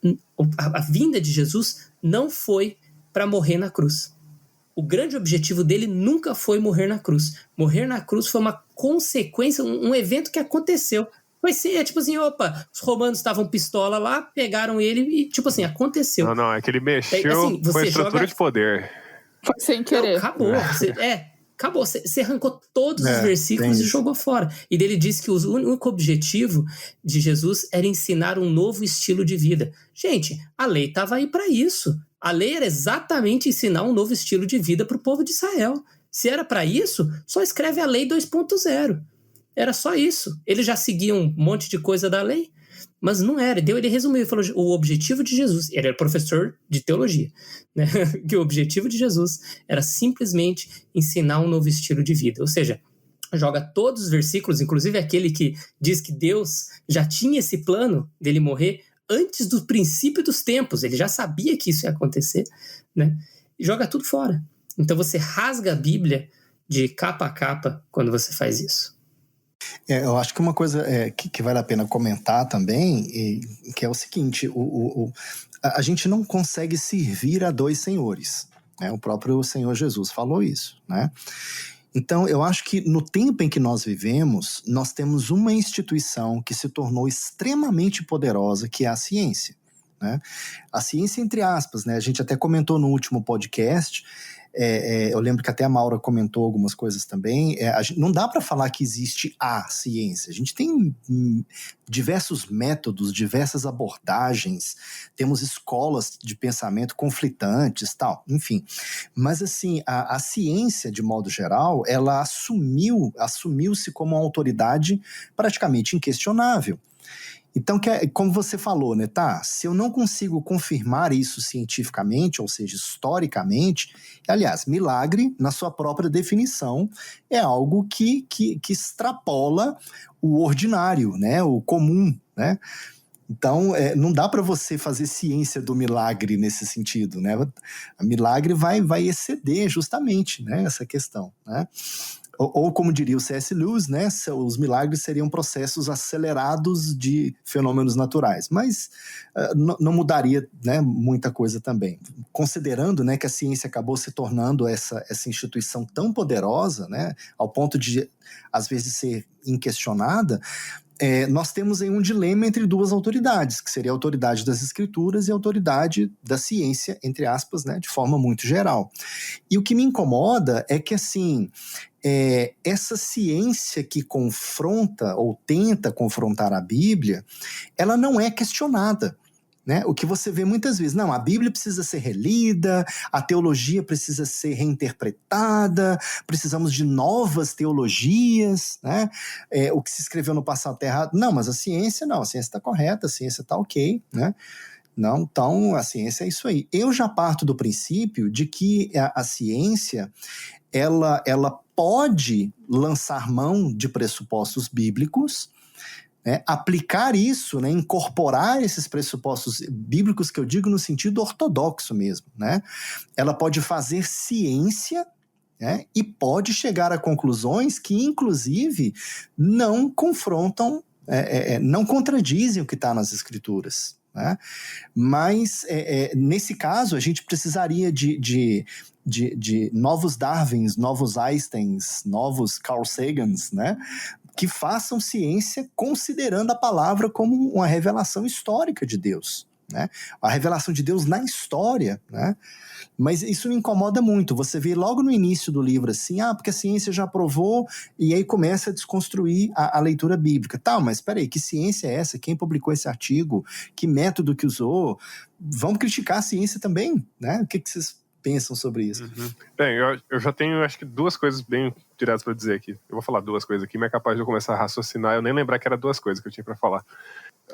a vinda de Jesus não foi para morrer na cruz. O grande objetivo dele nunca foi morrer na cruz. Morrer na cruz foi uma consequência, um evento que aconteceu. Foi ser, tipo assim, os romanos estavam pistola lá, pegaram ele e, tipo assim, aconteceu. Não, é que ele mexeu assim, com a estrutura de poder. Foi sem querer. Acabou. Acabou, você arrancou todos os versículos e jogou fora. E ele disse que o único objetivo de Jesus era ensinar um novo estilo de vida. Gente, a lei estava aí para isso. A lei era exatamente ensinar um novo estilo de vida para o povo de Israel. Se era para isso, só escreve a lei 2.0. Era só isso. Ele já seguia um monte de coisa da lei, mas não era. Ele resumiu, ele falou, o objetivo de Jesus, ele era professor de teologia, né? Que o objetivo de Jesus era simplesmente ensinar um novo estilo de vida. Ou seja, joga todos os versículos, inclusive aquele que diz que Deus já tinha esse plano dele morrer antes do princípio dos tempos. Ele já sabia que isso ia acontecer, né? E joga tudo fora. Então você rasga a Bíblia de capa a capa quando você faz isso. Eu acho que uma coisa que vale a pena comentar também, que é o seguinte, a gente não consegue servir a dois senhores, né? O próprio Senhor Jesus falou isso, né? Então, eu acho que no tempo em que nós vivemos, nós temos uma instituição que se tornou extremamente poderosa, que é a ciência, né? A ciência, entre aspas, né? A gente até comentou no último podcast. Eu lembro que até a Maura comentou algumas coisas também. Não dá para falar que existe a ciência. A gente tem diversos métodos, diversas abordagens, temos escolas de pensamento conflitantes, tal, enfim. Mas assim, a ciência, de modo geral, ela assumiu-se como uma autoridade praticamente inquestionável. Então, como você falou, né, se eu não consigo confirmar isso cientificamente, ou seja, historicamente, aliás, milagre, na sua própria definição, é algo que extrapola o ordinário, né, o comum, né? Então, não dá para você fazer ciência do milagre nesse sentido, né? A milagre vai exceder justamente, né, essa questão, né? Ou como diria o C.S. Lewis, né, os milagres seriam processos acelerados de fenômenos naturais, mas não mudaria, né, muita coisa também. Considerando, né, que a ciência acabou se tornando essa instituição tão poderosa, né, ao ponto de, às vezes, ser inquestionada, nós temos aí um dilema entre duas autoridades, que seria a autoridade das escrituras e a autoridade da ciência, entre aspas, né, de forma muito geral. E o que me incomoda é que, assim, essa ciência que confronta ou tenta confrontar a Bíblia, ela não é questionada, né? O que você vê muitas vezes, não, a Bíblia precisa ser relida, a teologia precisa ser reinterpretada, precisamos de novas teologias, né? O que se escreveu no passado está errado. Não, mas a ciência está correta, a ciência está ok, né? Não, então a ciência é isso aí. Eu já parto do princípio de que a ciência, ela pode lançar mão de pressupostos bíblicos, né, aplicar isso, né, incorporar esses pressupostos bíblicos, que eu digo no sentido ortodoxo mesmo, né? Ela pode fazer ciência, né? E pode chegar a conclusões que, inclusive, não confrontam, não contradizem o que está nas Escrituras, né? Mas, nesse caso, a gente precisaria de novos Darwins, novos Einsteins, novos Carl Sagans, né? Que façam ciência considerando a palavra como uma revelação histórica de Deus, né? A revelação de Deus na história, né? Mas isso me incomoda muito. Você vê logo no início do livro assim, porque a ciência já provou, e aí começa a desconstruir a leitura bíblica. Tá, mas espera aí, que ciência é essa? Quem publicou esse artigo? Que método que usou? Vamos criticar a ciência também, né? O que vocês pensam sobre isso? Uhum. Bem, eu já tenho, acho que, duas coisas bem diretas para dizer aqui. Eu vou falar duas coisas aqui, mas é capaz de eu começar a raciocinar, eu nem lembrar que era duas coisas que eu tinha para falar.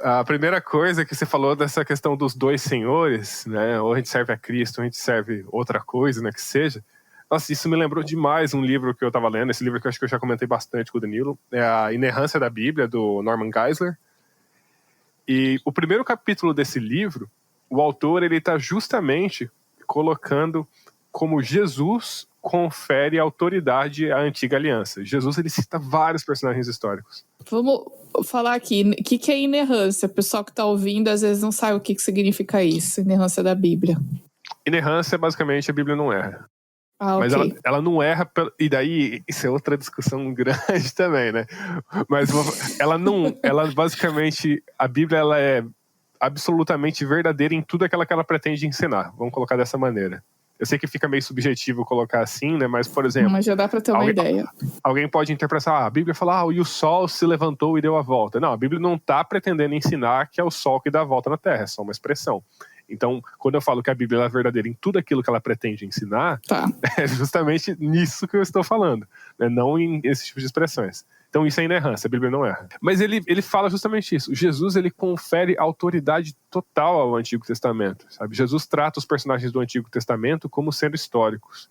A primeira coisa que você falou dessa questão dos dois senhores, né? Ou a gente serve a Cristo, ou a gente serve outra coisa, né, que seja. Nossa, isso me lembrou demais um livro que eu estava lendo, esse livro que eu acho que eu já comentei bastante com o Danilo, é A Inerrância da Bíblia, do Norman Geisler. E o primeiro capítulo desse livro, o autor, ele está justamente colocando como Jesus confere autoridade à antiga aliança. Jesus, ele cita vários personagens históricos. Vamos falar aqui, o que é inerrância? O pessoal que está ouvindo às vezes não sabe o que significa isso, inerrância da Bíblia. Inerrância, basicamente, a Bíblia não erra. Mas okay. ela não erra, e daí isso é outra discussão grande também, né? Mas ela basicamente, a Bíblia, ela é absolutamente verdadeira em tudo aquilo que ela pretende ensinar. Vamos colocar dessa maneira. Eu sei que fica meio subjetivo colocar assim, né? Mas, por exemplo... Mas já dá para ter uma ideia. Alguém pode interpretar, a Bíblia fala, e o sol se levantou e deu a volta. Não, a Bíblia não está pretendendo ensinar que é o sol que dá a volta na Terra, é só uma expressão. Então, quando eu falo que a Bíblia é verdadeira em tudo aquilo que ela pretende ensinar, é justamente nisso que eu estou falando, né? Não em esse tipo de expressões. Então isso é inerrância, a Bíblia não erra. Mas ele fala justamente isso. Jesus, ele confere autoridade total ao Antigo Testamento, sabe? Jesus trata os personagens do Antigo Testamento como sendo históricos.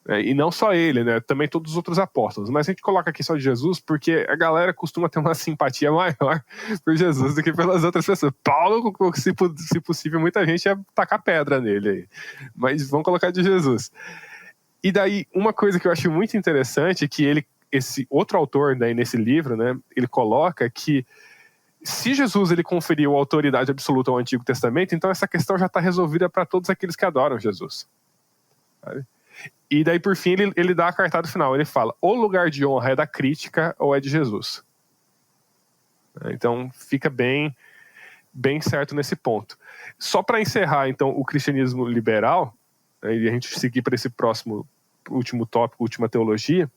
E não só ele, né? Também todos os outros apóstolos. Mas a gente coloca aqui só de Jesus porque a galera costuma ter uma simpatia maior por Jesus do que pelas outras pessoas. Paulo, se possível, muita gente ia tacar pedra nele aí. Mas vamos colocar de Jesus. E daí, uma coisa que eu acho muito interessante é que esse outro autor, né, nesse livro, né, ele coloca que se Jesus ele conferiu autoridade absoluta ao Antigo Testamento, então essa questão já está resolvida para todos aqueles que adoram Jesus. Sabe? E daí, por fim, ele dá a cartada final. Ele fala, o lugar de honra é da crítica ou é de Jesus? Então, fica bem certo nesse ponto. Só para encerrar, então, o cristianismo liberal, e a gente seguir para esse último tópico, última teologia,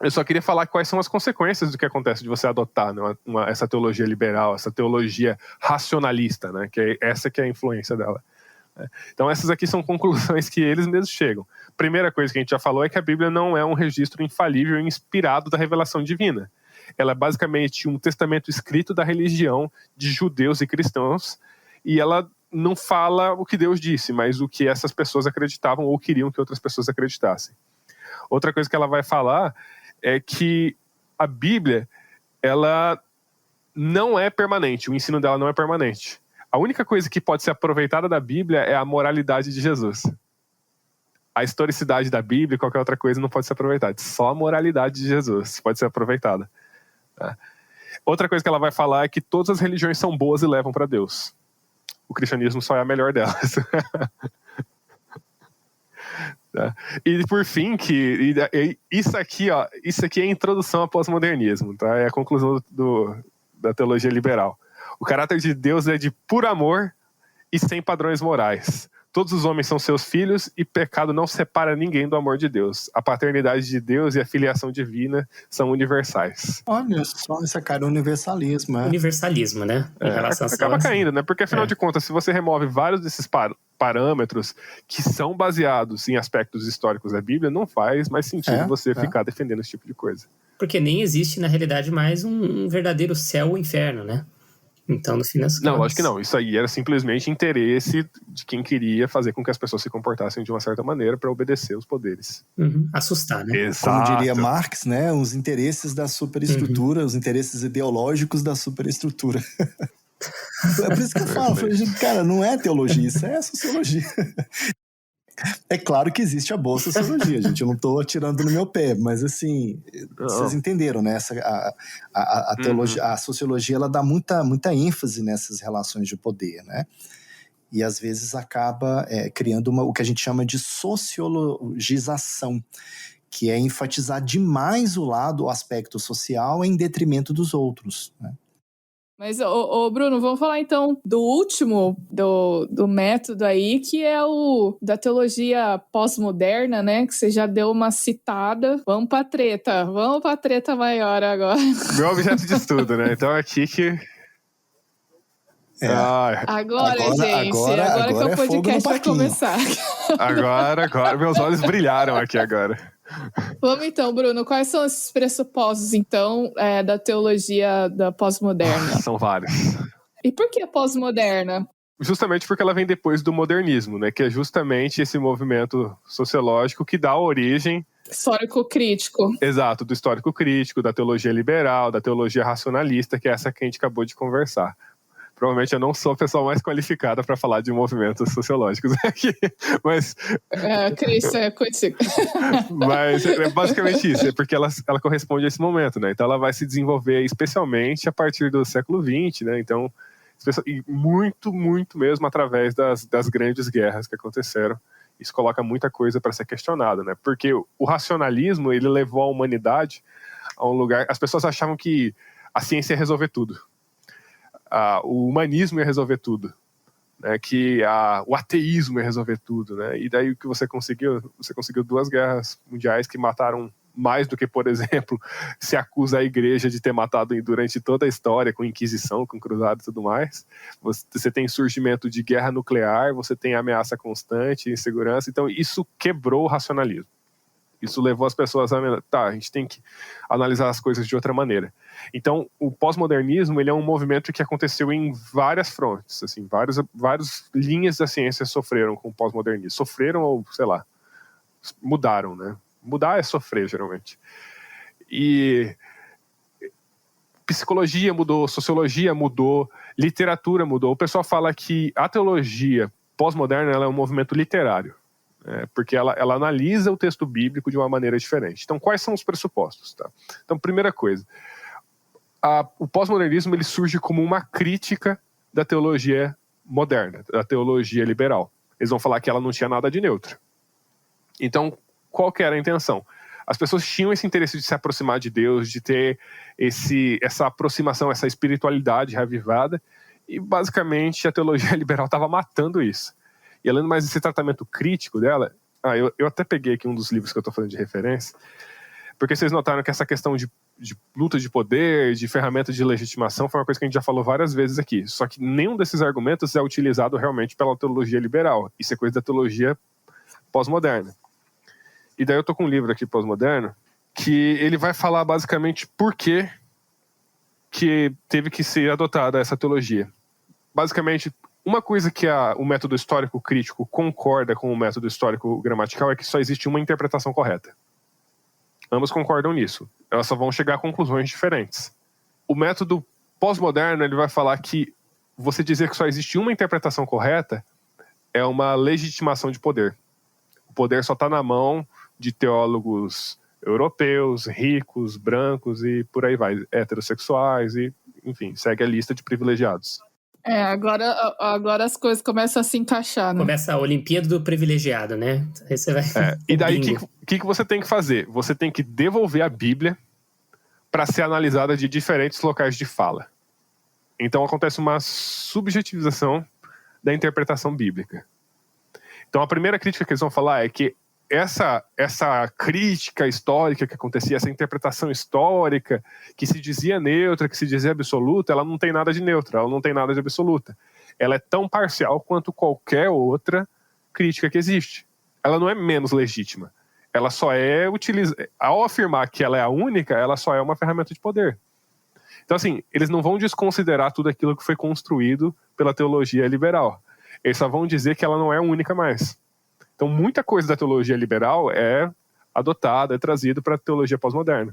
eu só queria falar quais são as consequências do que acontece de você adotar, né, essa teologia liberal, essa teologia racionalista, né, que é essa que é a influência dela. Então essas aqui são conclusões que eles mesmos chegam. Primeira coisa que a gente já falou é que a Bíblia não é um registro infalível e inspirado da revelação divina. Ela é basicamente um testamento escrito da religião de judeus e cristãos, e ela não fala o que Deus disse, mas o que essas pessoas acreditavam ou queriam que outras pessoas acreditassem. Outra coisa que ela vai falar é que a Bíblia, ela não é permanente, o ensino dela não é permanente. A única coisa que pode ser aproveitada da Bíblia é a moralidade de Jesus. A historicidade da Bíblia e qualquer outra coisa não pode ser aproveitada. Só a moralidade de Jesus pode ser aproveitada. Outra coisa que ela vai falar é que todas as religiões são boas e levam para Deus. O cristianismo só é a melhor delas. E por fim, isso aqui é a introdução ao pós-modernismo, tá? É a conclusão da teologia liberal. O caráter de Deus é de puro amor e sem padrões morais. Todos os homens são seus filhos e pecado não separa ninguém do amor de Deus. A paternidade de Deus e a filiação divina são universais. Olha só, essa cara, universalismo. Universalismo, né? Em relação acaba caindo, né? Porque afinal de contas, se você remove vários desses parâmetros que são baseados em aspectos históricos da Bíblia, não faz mais sentido você ficar defendendo esse tipo de coisa. Porque nem existe, na realidade, mais um verdadeiro céu ou inferno, né? Então, no fim das contas... Não, lógico que não. Isso aí era simplesmente interesse de quem queria fazer com que as pessoas se comportassem de uma certa maneira para obedecer os poderes. Assustar, né? Exato. Como diria Marx, né? Os interesses da superestrutura, os interesses ideológicos da superestrutura. É por isso que eu falo, cara, não é teologia, isso é sociologia. É claro que existe a boa sociologia, gente. Eu não estou atirando no meu pé, mas assim, vocês entenderam, né? A teologia, a sociologia, ela dá muita ênfase nessas relações de poder, né? E às vezes acaba criando o que a gente chama de sociologização, que é enfatizar demais o aspecto social em detrimento dos outros, né? Mas, Bruno, vamos falar então do último do método aí, que é o da teologia pós-moderna, né? Que você já deu uma citada. Vamos pra treta maior agora. Meu objeto de estudo, né? Então aqui que... Agora, gente, agora que o podcast vai começar. Agora, meus olhos brilharam aqui agora. Vamos então, Bruno, quais são esses pressupostos, então, da teologia da pós-moderna? São vários. E por que pós-moderna? Justamente porque ela vem depois do modernismo, né? Que é justamente esse movimento sociológico que dá origem... Histórico-crítico. Exato, do histórico-crítico, da teologia liberal, da teologia racionalista, que é essa que a gente acabou de conversar. Provavelmente eu não sou a pessoa mais qualificada para falar de movimentos sociológicos aqui, mas... Cris, é contigo. Mas é basicamente isso, é porque ela corresponde a esse momento, né? Então ela vai se desenvolver especialmente a partir do século XX, né? Então, e muito, muito mesmo através das grandes guerras que aconteceram. Isso coloca muita coisa para ser questionada, né? Porque o racionalismo, ele levou a humanidade a um lugar... As pessoas achavam que a ciência ia resolver tudo. O humanismo ia resolver tudo, né? Que o ateísmo ia resolver tudo, né? E daí o que você conseguiu? Você conseguiu 2 guerras mundiais que mataram mais do que, por exemplo, se acusa a igreja de ter matado durante toda a história, com Inquisição, com Cruzada e tudo mais. Você tem surgimento de guerra nuclear, você tem ameaça constante, insegurança. Então isso quebrou o racionalismo. Isso levou as pessoas a gente tem que analisar as coisas de outra maneira. Então, o pós-modernismo, ele é um movimento que aconteceu em várias frontes, assim, várias linhas da ciência sofreram com o pós-modernismo. Sofreram ou, sei lá, mudaram, né? Mudar é sofrer, geralmente. E psicologia mudou, sociologia mudou, literatura mudou. O pessoal fala que a teologia pós-moderna ela é um movimento literário. Porque ela analisa o texto bíblico de uma maneira diferente. Então, quais são os pressupostos? Tá? Então, primeira coisa, o pós-modernismo ele surge como uma crítica da teologia moderna, da teologia liberal. Eles vão falar que ela não tinha nada de neutro. Então, qual que era a intenção? As pessoas tinham esse interesse de se aproximar de Deus, de ter essa aproximação, essa espiritualidade reavivada, e basicamente a teologia liberal estava matando isso. E além mais desse tratamento crítico dela, eu até peguei aqui um dos livros que eu estou fazendo de referência, porque vocês notaram que essa questão de luta de poder, de ferramenta de legitimação, foi uma coisa que a gente já falou várias vezes aqui. Só que nenhum desses argumentos é utilizado realmente pela teologia liberal. Isso é coisa da teologia pós-moderna. E daí eu estou com um livro aqui pós-moderno, que ele vai falar basicamente por que teve que ser adotada essa teologia. Basicamente, uma coisa que o método histórico crítico concorda com o método histórico gramatical é que só existe uma interpretação correta. Ambos concordam nisso. Elas só vão chegar a conclusões diferentes. O método pós-moderno ele vai falar que você dizer que só existe uma interpretação correta é uma legitimação de poder. O poder só está na mão de teólogos europeus, ricos, brancos e por aí vai, heterossexuais e, enfim, segue a lista de privilegiados. Agora as coisas começam a se encaixar, né? Começa a Olimpíada do privilegiado, né? Aí você vai... E daí, o que você tem que fazer? Você tem que devolver a Bíblia para ser analisada de diferentes locais de fala. Então, acontece uma subjetivização da interpretação bíblica. Então, a primeira crítica que eles vão falar é que essa crítica histórica que acontecia, essa interpretação histórica que se dizia neutra, que se dizia absoluta, ela não tem nada de neutra, ela não tem nada de absoluta. Ela é tão parcial quanto qualquer outra crítica que existe. Ela não é menos legítima. Ela só é utilizada... Ao afirmar que ela é a única, ela só é uma ferramenta de poder. Então, assim, eles não vão desconsiderar tudo aquilo que foi construído pela teologia liberal. Eles só vão dizer que ela não é a única mais. Então, muita coisa da teologia liberal é adotada, é trazida para a teologia pós-moderna.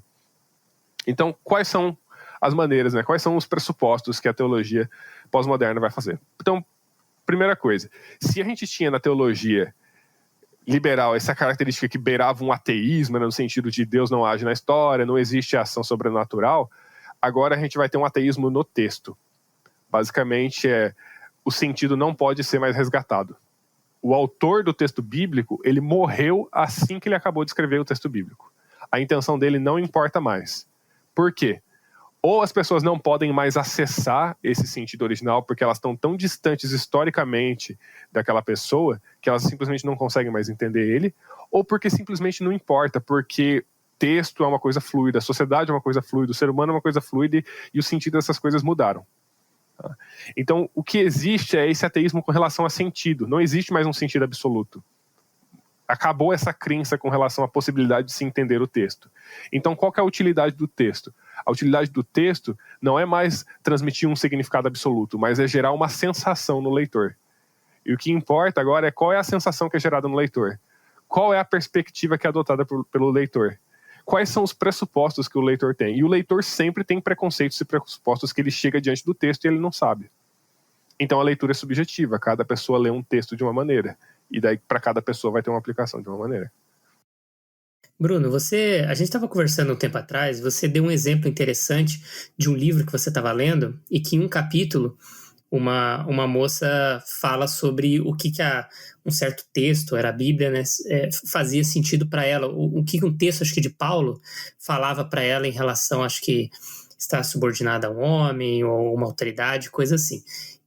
Então, quais são as maneiras, né? Quais são os pressupostos que a teologia pós-moderna vai fazer? Então, primeira coisa, se a gente tinha na teologia liberal, essa característica que beirava um ateísmo, né, no sentido de Deus não age na história, não existe ação sobrenatural, agora a gente vai ter um ateísmo no texto. Basicamente, o sentido não pode ser mais resgatado. O autor do texto bíblico, ele morreu assim que ele acabou de escrever o texto bíblico. A intenção dele não importa mais. Por quê? Ou as pessoas não podem mais acessar esse sentido original porque elas estão tão distantes historicamente daquela pessoa que elas simplesmente não conseguem mais entender ele, ou porque simplesmente não importa, porque texto é uma coisa fluida, a sociedade é uma coisa fluida, o ser humano é uma coisa fluida e o sentido dessas coisas mudaram. Então, o que existe é esse ateísmo com relação a sentido. Não existe mais um sentido absoluto. Acabou essa crença com relação à possibilidade de se entender o texto. Então, qual que é a utilidade do texto? A utilidade do texto não é mais transmitir um significado absoluto, mas é gerar uma sensação no leitor. E o que importa agora é qual é a sensação que é gerada no leitor. Qual é a perspectiva que é adotada pelo leitor. Quais são os pressupostos que o leitor tem. E o leitor sempre tem preconceitos e pressupostos que ele chega diante do texto e ele não sabe. Então a leitura é subjetiva. Cada pessoa lê um texto de uma maneira. E daí para cada pessoa vai ter uma aplicação de uma maneira. Bruno, a gente estava conversando um tempo atrás, você deu um exemplo interessante de um livro que você estava lendo e que em um capítulo uma moça fala sobre o que um certo texto, era a Bíblia, né, fazia sentido para ela, o que um texto, acho que de Paulo, falava para ela em relação, acho que estar subordinada a um homem ou uma autoridade, coisa assim.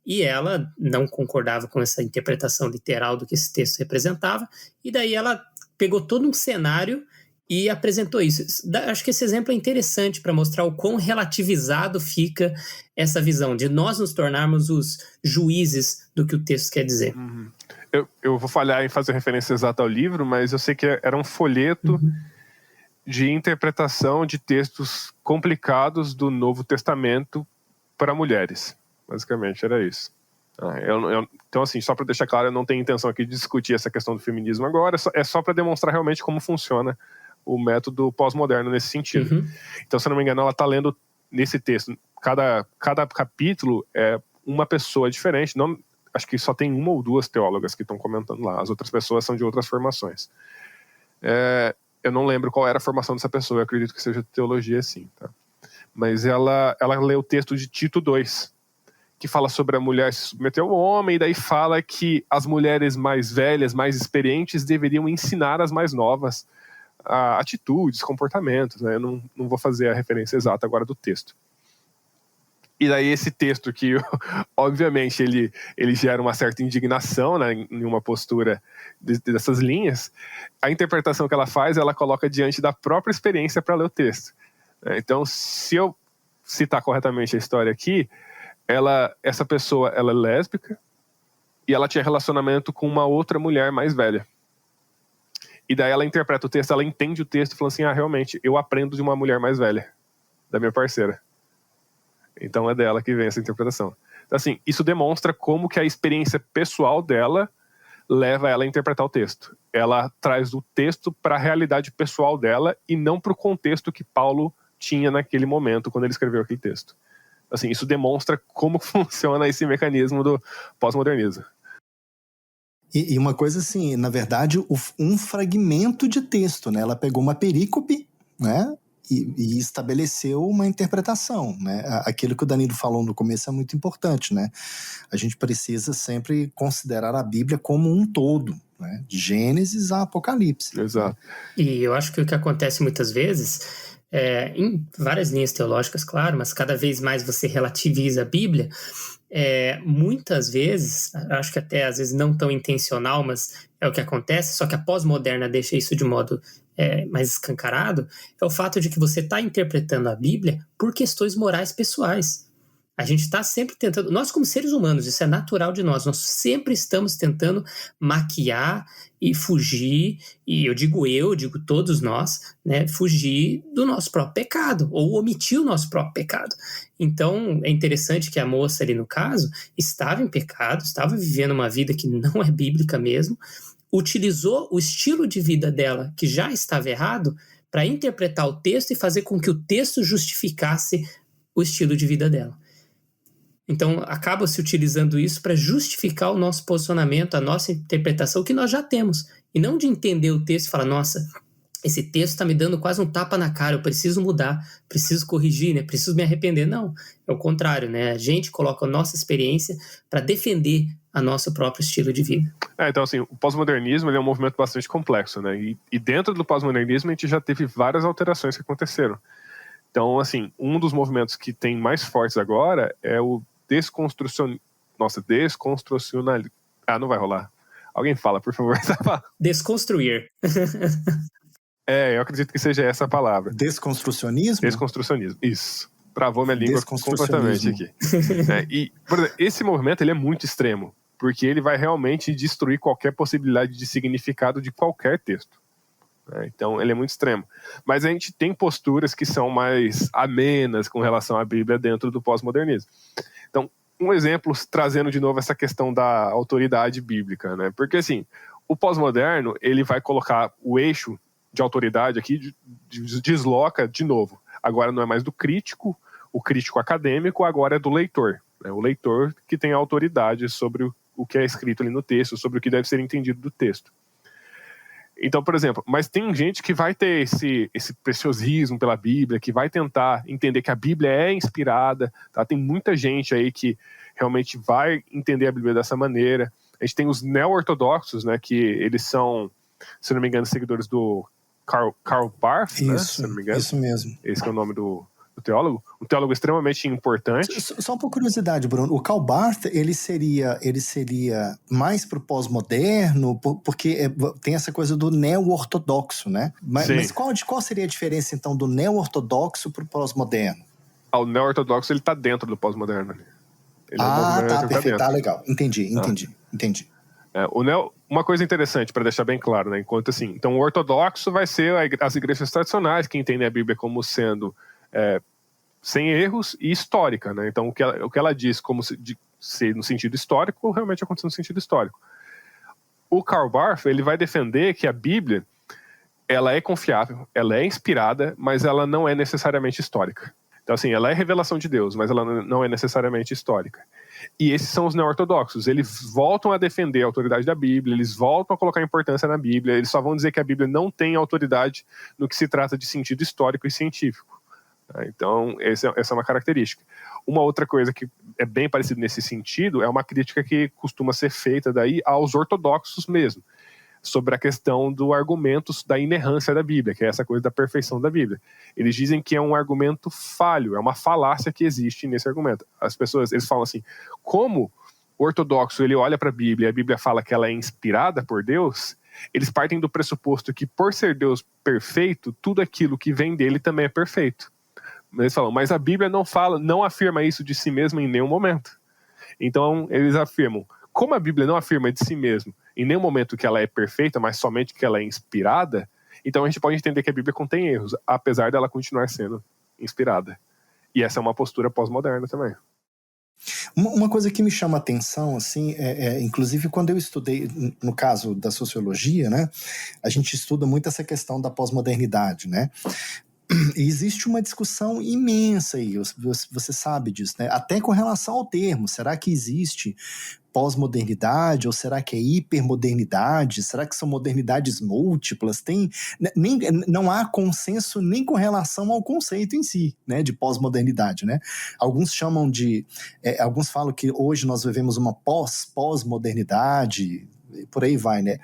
E ela não concordava com essa interpretação literal do que esse texto representava, e daí ela pegou todo um cenário e apresentou isso. Acho que esse exemplo é interessante para mostrar o quão relativizado fica essa visão de nós nos tornarmos os juízes do que o texto quer dizer. Uhum. Eu vou falhar em fazer referência exata ao livro, mas eu sei que era um folheto de interpretação de textos complicados do Novo Testamento para mulheres. Basicamente, era isso. Então, assim, só para deixar claro, eu não tenho intenção aqui de discutir essa questão do feminismo agora, é só para demonstrar realmente como funciona o método pós-moderno nesse sentido. Então, se eu não me engano, ela está lendo nesse texto, cada capítulo é uma pessoa diferente, não, acho que só tem uma ou duas teólogas que estão comentando lá, as outras pessoas são de outras formações. Eu não lembro qual era a formação dessa pessoa, eu acredito que seja teologia, sim, tá? Mas ela lê o texto de Tito 2, que fala sobre a mulher se submeter ao homem, e daí fala que as mulheres mais velhas, mais experientes, deveriam ensinar as mais novas atitudes, comportamentos, né? Eu não vou fazer a referência exata agora do texto. E daí esse texto que, obviamente, ele gera uma certa indignação, né, em uma postura dessas linhas, a interpretação que ela faz, ela coloca diante da própria experiência para ler o texto. Então, se eu citar corretamente a história aqui, essa pessoa, ela é lésbica e ela tinha relacionamento com uma outra mulher mais velha. E daí ela interpreta o texto, ela entende o texto e fala assim, realmente, eu aprendo de uma mulher mais velha, da minha parceira. Então é dela que vem essa interpretação. Então, assim, isso demonstra como que a experiência pessoal dela leva ela a interpretar o texto. Ela traz o texto para a realidade pessoal dela e não para o contexto que Paulo tinha naquele momento, quando ele escreveu aquele texto. Assim, isso demonstra como funciona esse mecanismo do pós-modernismo. E uma coisa assim, na verdade, um fragmento de texto, né? Ela pegou uma perícope, né? E estabeleceu uma interpretação, né? Aquilo que o Danilo falou no começo é muito importante, né? A gente precisa sempre considerar a Bíblia como um todo, né? De Gênesis a Apocalipse. Exato. E eu acho que o que acontece muitas vezes, em várias linhas teológicas, claro, mas cada vez mais você relativiza a Bíblia, muitas vezes, acho que até às vezes não tão intencional, mas é o que acontece, só que a pós-moderna deixa isso de modo mais escancarado, é o fato de que você está interpretando a Bíblia por questões morais pessoais. A gente está sempre tentando, nós como seres humanos, isso é natural de nós sempre estamos tentando maquiar e fugir, e eu digo todos nós, né, fugir do nosso próprio pecado, ou omitir o nosso próprio pecado. Então, é interessante que a moça ali no caso, estava em pecado, estava vivendo uma vida que não é bíblica mesmo, utilizou o estilo de vida dela, que já estava errado, para interpretar o texto e fazer com que o texto justificasse o estilo de vida dela. Então, acaba-se utilizando isso para justificar o nosso posicionamento, a nossa interpretação que nós já temos, E não de entender o texto e falar, nossa, esse texto está me dando quase um tapa na cara, eu preciso mudar, preciso corrigir, né? Preciso me arrepender. Não, é o contrário, né? A gente coloca a nossa experiência para defender a nosso próprio estilo de vida. Então, assim, o pós-modernismo ele é um movimento bastante complexo, né? E dentro do pós-modernismo a gente já teve várias alterações que aconteceram. Então, assim, um dos movimentos que tem mais fortes agora é o desconstrucionalismo. Não vai rolar. Alguém fala, por favor, essa palavra. Desconstruir. Eu acredito que seja essa a palavra. Desconstrucionismo? Desconstrucionismo, isso. Travou minha língua completamente aqui. E, por exemplo, esse movimento ele é muito extremo, porque ele vai realmente destruir qualquer possibilidade de significado de qualquer texto. Então, ele é muito extremo. Mas a gente tem posturas que são mais amenas com relação à Bíblia dentro do pós-modernismo. Então, um exemplo, trazendo de novo essa questão da autoridade bíblica, né? Porque, assim, o pós-moderno, ele vai colocar o eixo de autoridade aqui, desloca de novo. Agora não é mais do crítico, o crítico acadêmico, agora é do leitor. Né? O leitor que tem a autoridade sobre o que é escrito ali no texto, sobre o que deve ser entendido do texto. Então, por exemplo, mas tem gente que vai ter esse preciosismo pela Bíblia, que vai tentar entender que a Bíblia é inspirada, tá? Tem muita gente aí que realmente vai entender a Bíblia dessa maneira. A gente tem os neo-ortodoxos, né, que eles são, se não me engano, seguidores do Karl Barth, né, se não me engano. Isso mesmo. Esse que é o nome do teólogo, um teólogo extremamente importante. Só por curiosidade, Bruno, o Karl Barth, ele seria mais pro pós-moderno, porque tem essa coisa do neo-ortodoxo, né? Mas qual seria a diferença, então, do neo-ortodoxo pro pós-moderno? O neo-ortodoxo, ele tá dentro do pós-moderno. Perfeito, legal, entendi. Uma coisa interessante para deixar bem claro, né? Enquanto assim, então o ortodoxo vai ser as igrejas tradicionais que entendem a Bíblia como sendo sem erros e histórica, né? Então o que ela diz como ser no sentido histórico realmente aconteceu no sentido histórico. O Karl Barth, ele vai defender que a Bíblia ela é confiável, ela é inspirada, mas ela não é necessariamente histórica. Então assim, ela é revelação de Deus, mas ela não é necessariamente histórica. E esses são os neo-ortodoxos. Eles voltam a defender a autoridade da Bíblia, eles voltam a colocar importância na Bíblia, eles só vão dizer que a Bíblia não tem autoridade no que se trata de sentido histórico e científico. Então, essa é uma característica. Uma outra coisa que é bem parecida nesse sentido é uma crítica que costuma ser feita daí aos ortodoxos mesmo, sobre a questão do argumento da inerrância da Bíblia, que é essa coisa da perfeição da Bíblia. Eles dizem que é um argumento falho, é uma falácia que existe nesse argumento. As pessoas, eles falam assim, como o ortodoxo ele olha para a Bíblia e a Bíblia fala que ela é inspirada por Deus, eles partem do pressuposto que por ser Deus perfeito, tudo aquilo que vem dele também é perfeito. Eles falam, mas a Bíblia não afirma isso de si mesma em nenhum momento. Então, eles afirmam, como a Bíblia não afirma de si mesma em nenhum momento que ela é perfeita, mas somente que ela é inspirada, então a gente pode entender que a Bíblia contém erros, apesar dela continuar sendo inspirada. E essa é uma postura pós-moderna também. Uma coisa que me chama a atenção, assim, inclusive quando eu estudei, no caso da sociologia, né, a gente estuda muito essa questão da pós-modernidade, né? E existe uma discussão imensa aí, você sabe disso, né? Até com relação ao termo, será que existe pós-modernidade ou será que é hipermodernidade? Será que são modernidades múltiplas? Não há consenso nem com relação ao conceito em si, né, de pós-modernidade, né? Alguns chamam alguns falam que hoje nós vivemos uma pós-modernidade, por aí vai, né?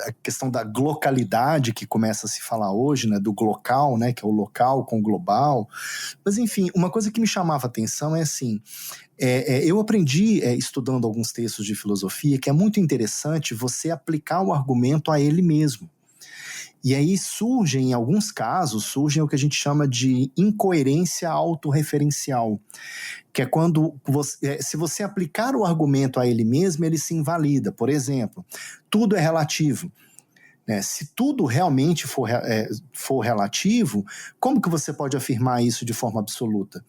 A questão da glocalidade que começa a se falar hoje, né, do glocal, né, que é o local com o global. Mas, enfim, uma coisa que me chamava a atenção é assim, eu aprendi, estudando alguns textos de filosofia, que é muito interessante você aplicar o argumento a ele mesmo. E aí em alguns casos, surge o que a gente chama de incoerência autorreferencial, que é quando, se você aplicar o argumento a ele mesmo, ele se invalida. Por exemplo, tudo é relativo. Né? Se tudo realmente for relativo, como que você pode afirmar isso de forma absoluta?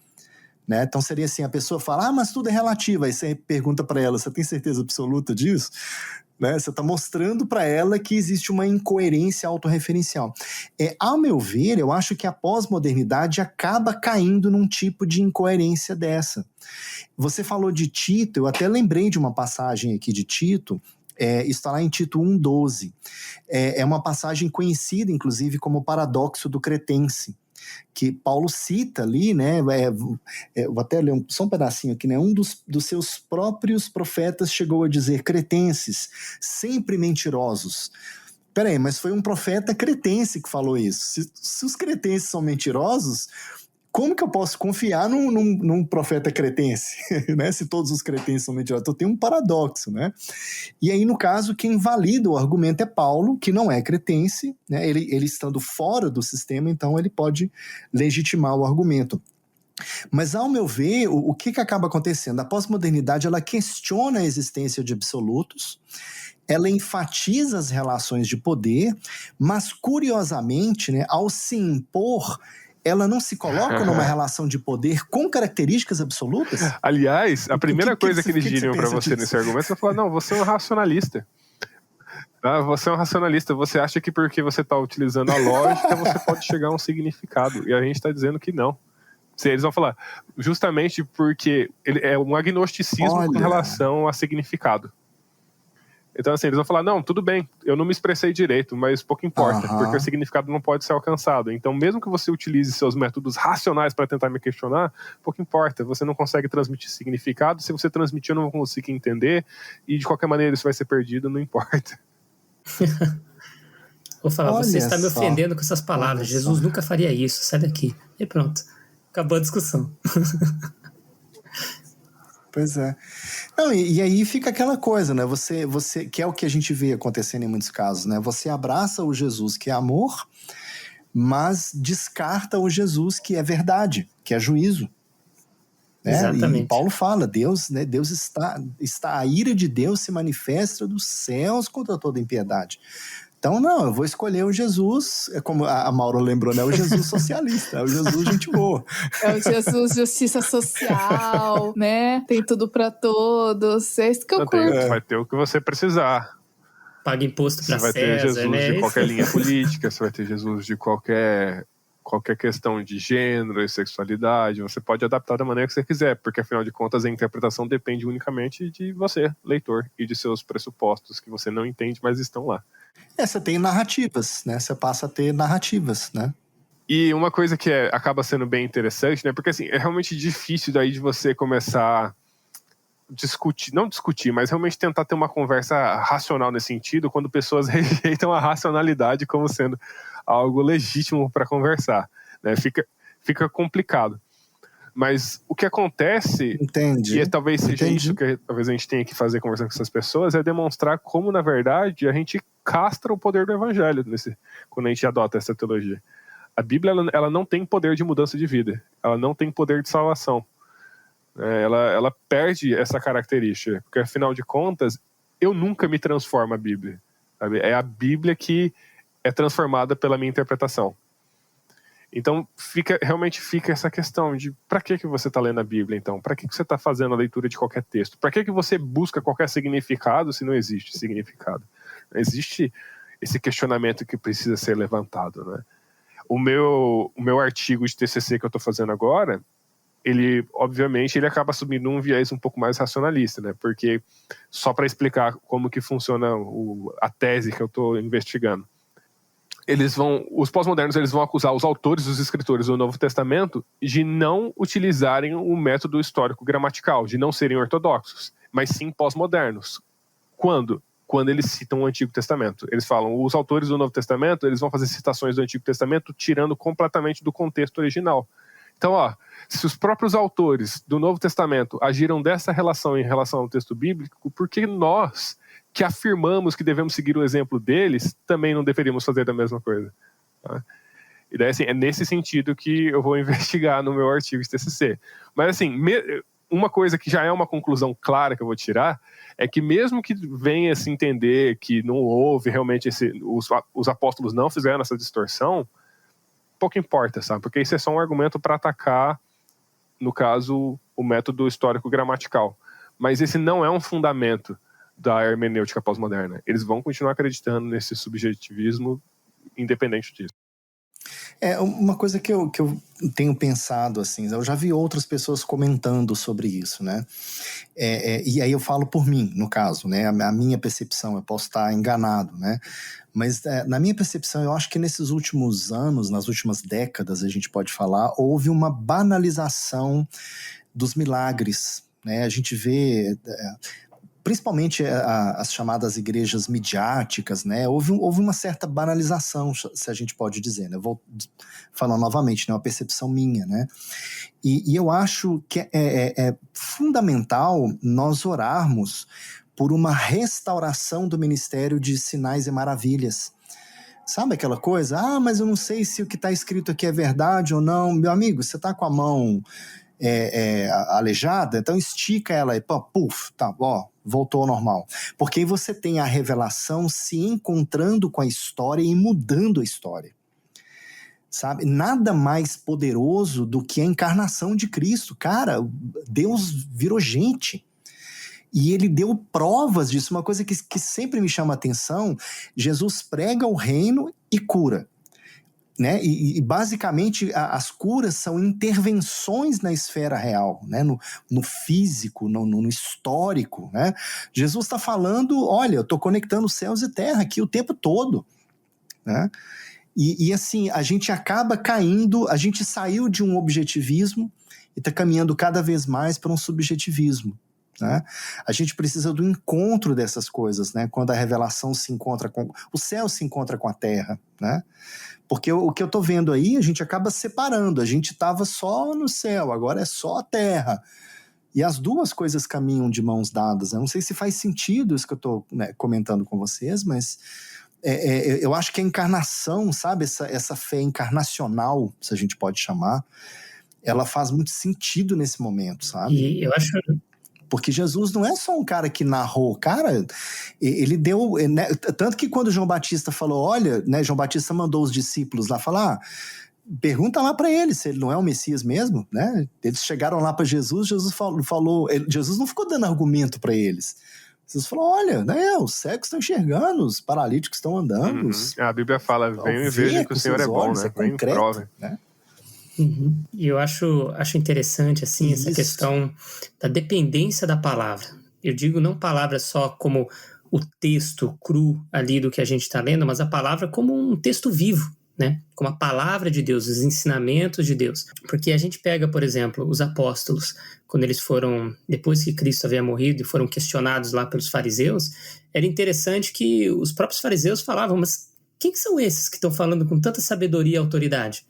Né? Então seria assim, a pessoa fala, mas tudo é relativo. Aí você pergunta para ela, você tem certeza absoluta disso? Né? Você está mostrando para ela que existe uma incoerência autorreferencial. Ao meu ver, eu acho que a pós-modernidade acaba caindo num tipo de incoerência dessa. Você falou de Tito, eu até lembrei de uma passagem aqui de Tito, Isso está lá em Tito 1,12. É uma passagem conhecida, inclusive, como o paradoxo do cretense, que Paulo cita ali, né? Vou até ler só um pedacinho aqui, né? Um dos seus próprios profetas chegou a dizer: cretenses, sempre mentirosos. Peraí, mas foi um profeta cretense que falou isso. Se os cretenses são mentirosos, como que eu posso confiar num profeta cretense, né? Se todos os cretenses são mentirosos. Então tem um paradoxo, né? E aí, no caso, quem valida o argumento é Paulo, que não é cretense, né? Ele estando fora do sistema, então ele pode legitimar o argumento. Mas, ao meu ver, o que acaba acontecendo? A pós-modernidade, ela questiona a existência de absolutos, ela enfatiza as relações de poder, mas, curiosamente, né, ao se impor, ela não se coloca numa relação de poder com características absolutas? Aliás, a primeira coisa que eles diriam para você nesse argumento é falar: não, você é um racionalista. Você é um racionalista, você acha que porque você está utilizando a lógica, você pode chegar a um significado. E a gente está dizendo que não. Eles vão falar, justamente porque ele é um agnosticismo com relação a significado. Então, assim, eles vão falar: não, tudo bem, eu não me expressei direito, mas pouco importa, porque o significado não pode ser alcançado. Então, mesmo que você utilize seus métodos racionais para tentar me questionar, pouco importa, você não consegue transmitir significado. Se você transmitir, eu não vou conseguir entender, e de qualquer maneira isso vai ser perdido, não importa. Vou falar: você está me ofendendo com essas palavras. Jesus nunca faria isso, sai daqui. E pronto, acabou a discussão. Pois é. Não, e aí fica aquela coisa, né? Você, que é o que a gente vê acontecendo em muitos casos, né? Você abraça o Jesus que é amor, mas descarta o Jesus que é verdade, que é juízo. Né? Exatamente. E Paulo fala: Deus, né? Deus está, a ira de Deus se manifesta dos céus contra toda impiedade. Então, não, eu vou escolher o Jesus, como a Maura lembrou, né? O Jesus socialista, é o Jesus gente boa. É o Jesus justiça social, né? Tem tudo pra todos. É isso que eu curto. Vai ter o que você precisar. Paga imposto pra César, Você vai ter Jesus, né? de qualquer linha política, você vai ter Jesus de qualquer questão de gênero e sexualidade. Você pode adaptar da maneira que você quiser, porque afinal de contas a interpretação depende unicamente de você, leitor, e de seus pressupostos que você não entende, mas estão lá. Você tem narrativas, né? Você passa a ter narrativas, né? E uma coisa que acaba sendo bem interessante, né? Porque assim, é realmente difícil daí de você começar não discutir, mas realmente tentar ter uma conversa racional nesse sentido, quando pessoas rejeitam a racionalidade como sendo algo legítimo para conversar, né? Fica complicado. Mas o que acontece, Entendi. e talvez seja isso que talvez a gente tenha que fazer conversando com essas pessoas, é demonstrar como, na verdade, a gente castra o poder do evangelho quando a gente adota essa teologia. A Bíblia ela não tem poder de mudança de vida, ela não tem poder de salvação. Ela perde essa característica, porque afinal de contas, eu nunca me transformo a Bíblia. Sabe? É a Bíblia que é transformada pela minha interpretação. Então, realmente fica essa questão de para que você está lendo a Bíblia, então? Para que você está fazendo a leitura de qualquer texto? Para que você busca qualquer significado se não existe significado? Não existe esse questionamento que precisa ser levantado, né? O meu artigo de TCC que eu estou fazendo agora, obviamente, ele acaba assumindo um viés um pouco mais racionalista, né? Porque, só para explicar como que funciona a tese que eu estou investigando, os pós-modernos eles vão acusar os autores, os escritores do Novo Testamento de não utilizarem o método histórico gramatical, de não serem ortodoxos, mas sim pós-modernos. Quando? Quando eles citam o Antigo Testamento. Eles falam, os autores do Novo Testamento, eles vão fazer citações do Antigo Testamento tirando completamente do contexto original. Então, se os próprios autores do Novo Testamento agiram dessa relação em relação ao texto bíblico, por que nós, que afirmamos que devemos seguir o exemplo deles, também não deveríamos fazer da mesma coisa? Tá? E daí, assim, é nesse sentido que eu vou investigar no meu artigo de TCC. Mas, assim, uma coisa que já é uma conclusão clara que eu vou tirar é que mesmo que venha se entender que não houve realmente os apóstolos não fizeram essa distorção, pouco importa, sabe? Porque isso é só um argumento para atacar, no caso, o método histórico gramatical. Mas esse não é um fundamento da hermenêutica pós-moderna. Eles vão continuar acreditando nesse subjetivismo independente disso. Uma coisa que eu tenho pensado, assim, eu já vi outras pessoas comentando sobre isso, né? E aí eu falo por mim, no caso, né? A minha percepção, eu posso estar enganado, né? Mas na minha percepção, eu acho que nesses últimos anos, nas últimas décadas, a gente pode falar, houve uma banalização dos milagres, né? A gente vê... principalmente as chamadas igrejas midiáticas, né? Houve uma certa banalização, se a gente pode dizer, né? Vou falar novamente, né? Uma percepção minha, né? E eu acho que é fundamental nós orarmos por uma restauração do ministério de sinais e maravilhas. Sabe aquela coisa? Mas eu não sei se o que está escrito aqui é verdade ou não. Meu amigo, você está com a mão... aleijada, então estica ela e puf, tá, voltou ao normal. Porque aí você tem a revelação se encontrando com a história e mudando a história. Sabe? Nada mais poderoso do que a encarnação de Cristo. Cara, Deus virou gente. E ele deu provas disso. Uma coisa que sempre me chama a atenção, Jesus prega o reino e cura. Né? E basicamente as curas são intervenções na esfera real, né? No físico, no histórico, né? Jesus está falando, olha, eu estou conectando céus e terra aqui o tempo todo, né? E assim, a gente acaba caindo, a gente saiu de um objetivismo e está caminhando cada vez mais para um subjetivismo. Né? A gente precisa do encontro dessas coisas, né? Quando a revelação se encontra com... o céu se encontra com a terra, né? Porque o que eu tô vendo aí, a gente acaba separando. A gente estava só no céu, agora é só a terra. E as duas coisas caminham de mãos dadas. Eu não sei se faz sentido isso que eu tô, né, comentando com vocês, mas eu acho que a encarnação, sabe? Essa fé encarnacional, se a gente pode chamar, ela faz muito sentido nesse momento, sabe? E eu acho... Porque Jesus não é só um cara que narrou, cara, ele deu... Né, tanto que quando João Batista falou, olha, né, João Batista mandou os discípulos lá falar, pergunta lá para ele se ele não é o Messias mesmo, né? Eles chegaram lá para Jesus, Jesus falou, Jesus não ficou dando argumento para eles. Jesus falou, olha, né, os cegos estão enxergando, os paralíticos estão andando. A Bíblia fala, venham e vejam que o Senhor é bom, né? É concreto, né? Uhum. E eu acho interessante, assim, essa questão da dependência da palavra. Eu digo não palavra só como o texto cru ali do que a gente está lendo, mas a palavra como um texto vivo, né? Como a palavra de Deus, os ensinamentos de Deus. Porque a gente pega, por exemplo, os apóstolos, quando eles foram, depois que Cristo havia morrido e foram questionados lá pelos fariseus, era interessante que os próprios fariseus falavam, mas quem que são esses que estão falando com tanta sabedoria e autoridade?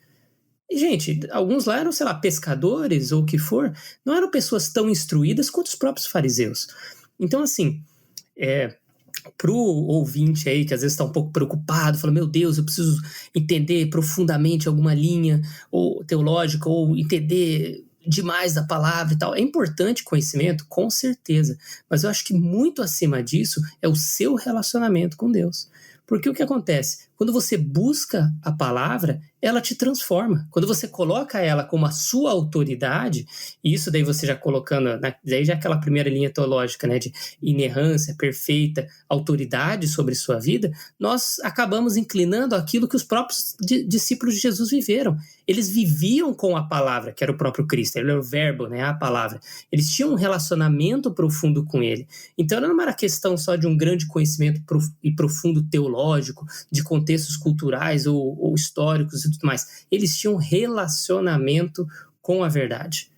E, gente, alguns lá eram, sei lá, pescadores ou o que for, não eram pessoas tão instruídas quanto os próprios fariseus. Então, assim, pro ouvinte aí, que às vezes está um pouco preocupado, fala, meu Deus, eu preciso entender profundamente alguma linha ou teológica, ou entender demais da palavra e tal. É importante conhecimento, com certeza, mas eu acho que muito acima disso é o seu relacionamento com Deus. Porque o que acontece? Quando você busca a palavra, ela te transforma. Quando você coloca ela como a sua autoridade, e isso daí você já colocando, né, daí já aquela primeira linha teológica, né, de inerrância, perfeita, autoridade sobre sua vida, nós acabamos inclinando aquilo que os próprios discípulos de Jesus viveram. Eles viviam com a palavra, que era o próprio Cristo, ele era o verbo, né, a palavra. Eles tinham um relacionamento profundo com ele. Então não era questão só de um grande conhecimento e profundo teológico, de contextos culturais ou históricos e tudo mais. Eles tinham relacionamento com a verdade.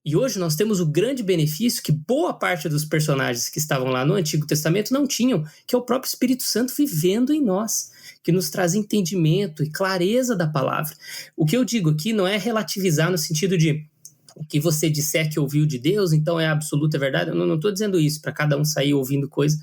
E hoje nós temos o grande benefício que boa parte dos personagens que estavam lá no Antigo Testamento não tinham, que é o próprio Espírito Santo vivendo em nós, que nos traz entendimento e clareza da palavra. O que eu digo aqui não é relativizar no sentido de o que você disser que ouviu de Deus, então é absoluta verdade. Eu não estou dizendo isso para cada um sair ouvindo coisa.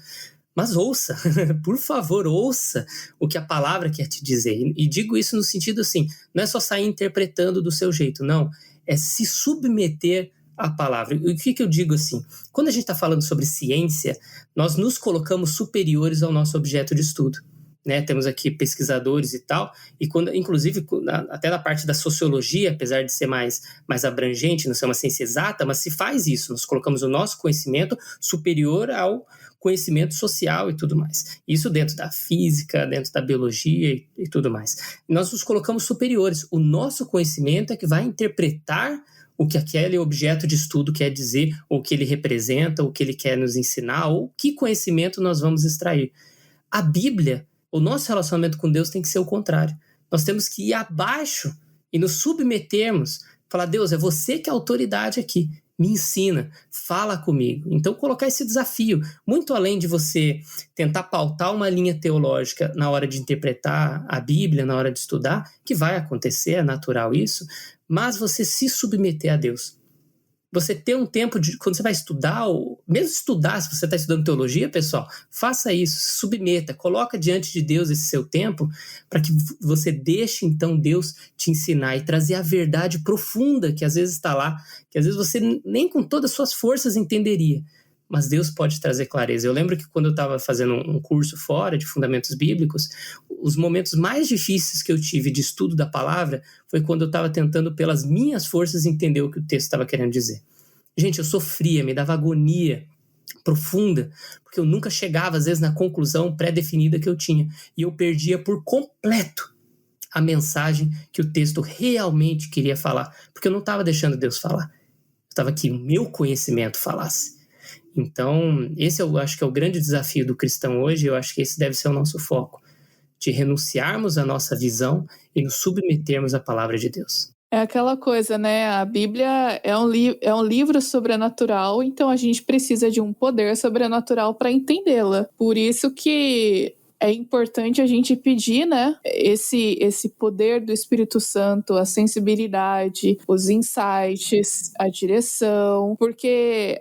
Mas ouça, por favor, ouça o que a palavra quer te dizer. E digo isso no sentido assim, não é só sair interpretando do seu jeito, não. É se submeter à palavra. E o que eu digo assim? Quando a gente está falando sobre ciência, nós nos colocamos superiores ao nosso objeto de estudo. Né? Temos aqui pesquisadores e tal, e quando, inclusive até na parte da sociologia, apesar de ser mais abrangente, não ser uma ciência exata, mas se faz isso, nós colocamos o nosso conhecimento superior ao conhecimento social e tudo mais. Isso dentro da física, dentro da biologia e tudo mais. Nós nos colocamos superiores. O nosso conhecimento é que vai interpretar o que aquele objeto de estudo quer dizer, ou o que ele representa, ou o que ele quer nos ensinar, ou que conhecimento nós vamos extrair. A Bíblia, o nosso relacionamento com Deus tem que ser o contrário. Nós temos que ir abaixo e nos submetermos, falar, Deus, é você que é a autoridade aqui, me ensina, fala comigo. Então colocar esse desafio, muito além de você tentar pautar uma linha teológica na hora de interpretar a Bíblia, na hora de estudar, que vai acontecer, é natural isso, mas você se submeter a Deus. Você ter um tempo de, quando você vai estudar, ou mesmo estudar, se você está estudando teologia, pessoal, faça isso, se submeta, coloca diante de Deus esse seu tempo, para que você deixe então Deus te ensinar e trazer a verdade profunda que às vezes está lá, que às vezes você nem com todas as suas forças entenderia, mas Deus pode trazer clareza. Eu lembro que quando eu estava fazendo um curso fora de fundamentos bíblicos, os momentos mais difíceis que eu tive de estudo da palavra foi quando eu estava tentando pelas minhas forças entender o que o texto estava querendo dizer. Gente, eu sofria, me dava agonia profunda, porque eu nunca chegava às vezes na conclusão pré-definida que eu tinha, e eu perdia por completo a mensagem que o texto realmente queria falar, porque eu não estava deixando Deus falar, eu estava que o meu conhecimento falasse. Então, esse eu acho que é o grande desafio do cristão hoje, eu acho que esse deve ser o nosso foco, de renunciarmos à nossa visão e nos submetermos à palavra de Deus. É aquela coisa, né? A Bíblia é um livro sobrenatural, então a gente precisa de um poder sobrenatural para entendê-la. Por isso que é importante a gente pedir, né, esse poder do Espírito Santo, a sensibilidade, os insights, a direção, porque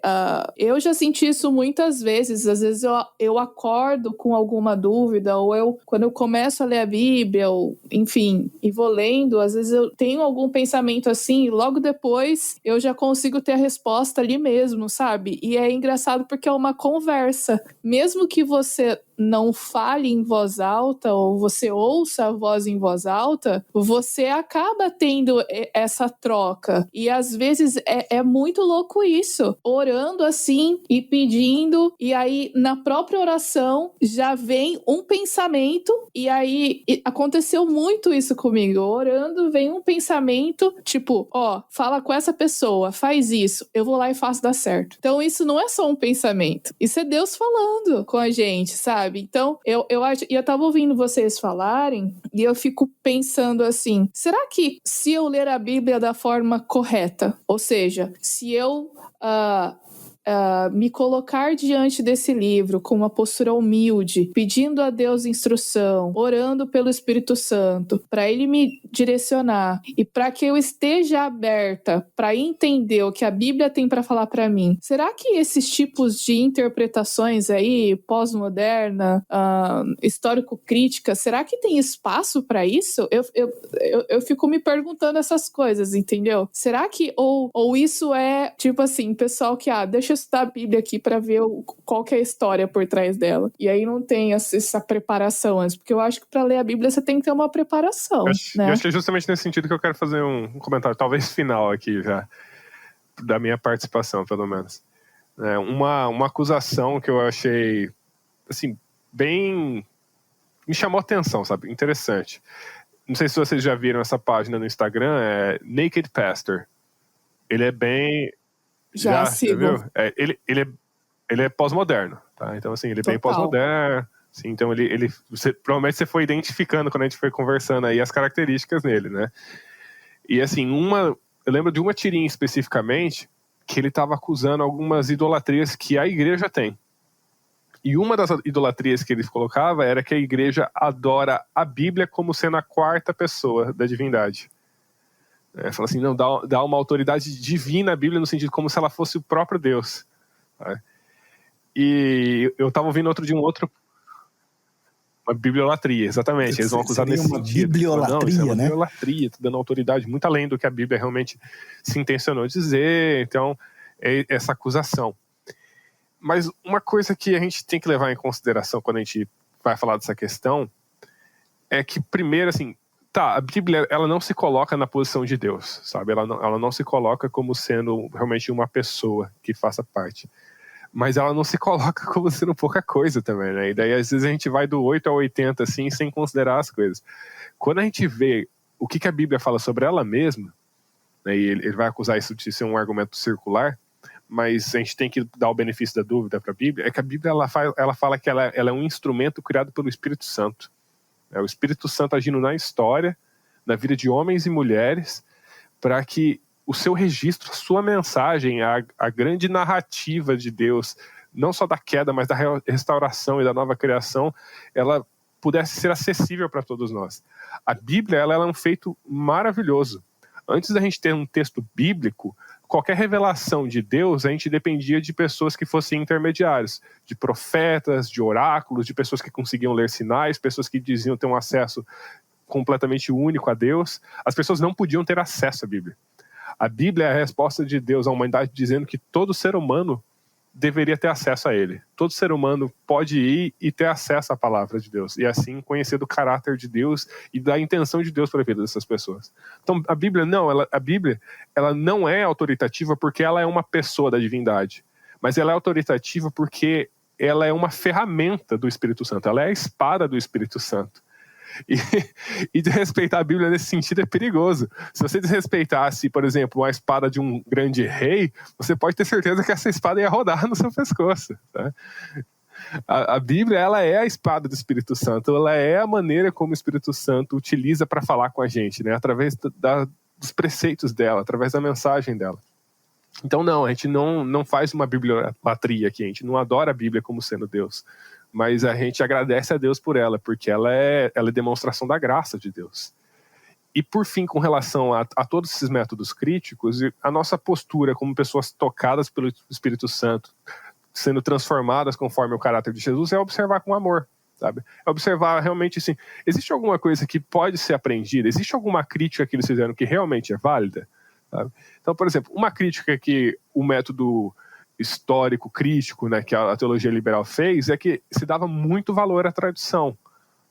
eu já senti isso muitas vezes. Às vezes eu acordo com alguma dúvida, ou quando eu começo a ler a Bíblia, ou, enfim, e vou lendo, às vezes eu tenho algum pensamento assim, e logo depois eu já consigo ter a resposta ali mesmo, sabe? E é engraçado porque é uma conversa. Mesmo que você não fale em voz alta, ou você ouça a voz em voz alta, você acaba tendo essa troca. E às vezes é muito louco isso. Orando assim e pedindo, e aí na própria oração já vem um pensamento, e aí aconteceu muito isso comigo. Orando, vem um pensamento, tipo, fala com essa pessoa, faz isso, eu vou lá e faço dar certo. Então isso não é só um pensamento, isso é Deus falando com a gente, sabe? Então, eu acho, e eu tava ouvindo vocês falarem, e eu fico pensando assim, será que se eu ler a Bíblia da forma correta, ou seja, se eu me colocar diante desse livro com uma postura humilde, pedindo a Deus instrução, orando pelo Espírito Santo, para Ele me direcionar e para que eu esteja aberta para entender o que a Bíblia tem para falar para mim, será que esses tipos de interpretações aí, pós-moderna, histórico-crítica, será que tem espaço para isso? Eu fico me perguntando essas coisas, entendeu? Será que, ou isso é tipo assim, pessoal que, deixa eu estudar a Bíblia aqui para ver qual que é a história por trás dela. E aí não tem essa preparação antes, porque eu acho que para ler a Bíblia você tem que ter uma preparação, né? Eu acho que é justamente nesse sentido que eu quero fazer um comentário, talvez final aqui já, da minha participação, pelo menos. Uma acusação que eu achei, assim, bem... me chamou a atenção, sabe? Interessante. Não sei se vocês já viram essa página no Instagram, é Naked Pastor. Ele é bem... Já sigo. Viu? Ele é pós-moderno, tá? Então, assim, ele é bem pós-moderno. Assim, então, provavelmente você foi identificando quando a gente foi conversando aí as características nele, né? E, assim, eu lembro de uma tirinha especificamente que ele estava acusando algumas idolatrias que a igreja tem. E uma das idolatrias que ele colocava era que a igreja adora a Bíblia como sendo a quarta pessoa da divindade. Fala assim, não, dá uma autoridade divina à Bíblia no sentido como se ela fosse o próprio Deus. Tá? E eu estava ouvindo uma bibliolatria, exatamente. Eles vão acusar nesse sentido. Bibliolatria, não, isso é uma né? bibliolatria, tá dando autoridade muito além do que a Bíblia realmente se intencionou dizer. Então, é essa acusação. Mas uma coisa que a gente tem que levar em consideração quando a gente vai falar dessa questão é que, primeiro, assim, a Bíblia, ela não se coloca na posição de Deus, sabe? Ela não se coloca como sendo realmente uma pessoa que faça parte. mas ela não se coloca como sendo pouca coisa também, né? E daí às vezes a gente vai do 8 ao 80 assim, sem considerar as coisas. Quando a gente vê o que a Bíblia fala sobre ela mesma, né, e ele vai acusar isso de ser um argumento circular, mas a gente tem que dar o benefício da dúvida para a Bíblia, é que a Bíblia ela fala que ela é um instrumento criado pelo Espírito Santo. É o Espírito Santo agindo na história, na vida de homens e mulheres, para que o seu registro, a sua mensagem, a grande narrativa de Deus, não só da queda, mas da restauração e da nova criação, ela pudesse ser acessível para todos nós. A Bíblia ela é um feito maravilhoso. Antes da gente ter um texto bíblico, qualquer revelação de Deus, a gente dependia de pessoas que fossem intermediários, de profetas, de oráculos, de pessoas que conseguiam ler sinais, pessoas que diziam ter um acesso completamente único a Deus. As pessoas não podiam ter acesso à Bíblia. A Bíblia é a resposta de Deus à humanidade dizendo que todo ser humano deveria ter acesso a ele. Todo ser humano pode ir e ter acesso à palavra de Deus. E assim conhecer do caráter de Deus e da intenção de Deus para a vida dessas pessoas. Então a Bíblia ela não é autoritativa porque ela é uma pessoa da divindade. Mas ela é autoritativa porque ela é uma ferramenta do Espírito Santo. Ela é a espada do Espírito Santo. E desrespeitar a Bíblia nesse sentido é perigoso. Se você desrespeitasse, por exemplo, a espada de um grande rei, você pode ter certeza que essa espada ia rodar no seu pescoço, tá? A Bíblia ela é a espada do Espírito Santo, ela é a maneira como o Espírito Santo utiliza para falar com a gente, né? Através dos preceitos dela, através da mensagem dela. Então não, a gente não faz uma bibliolatria aqui, a gente não adora a Bíblia como sendo Deus, mas a gente agradece a Deus por ela, porque ela é demonstração da graça de Deus. E por fim, com relação a todos esses métodos críticos, a nossa postura como pessoas tocadas pelo Espírito Santo, sendo transformadas conforme o caráter de Jesus, é observar com amor, sabe? É observar realmente assim, existe alguma coisa que pode ser aprendida? Existe alguma crítica que eles fizeram que realmente é válida? Sabe? Então, por exemplo, uma crítica que o método histórico, crítico, né, que a teologia liberal fez, é que se dava muito valor à tradição.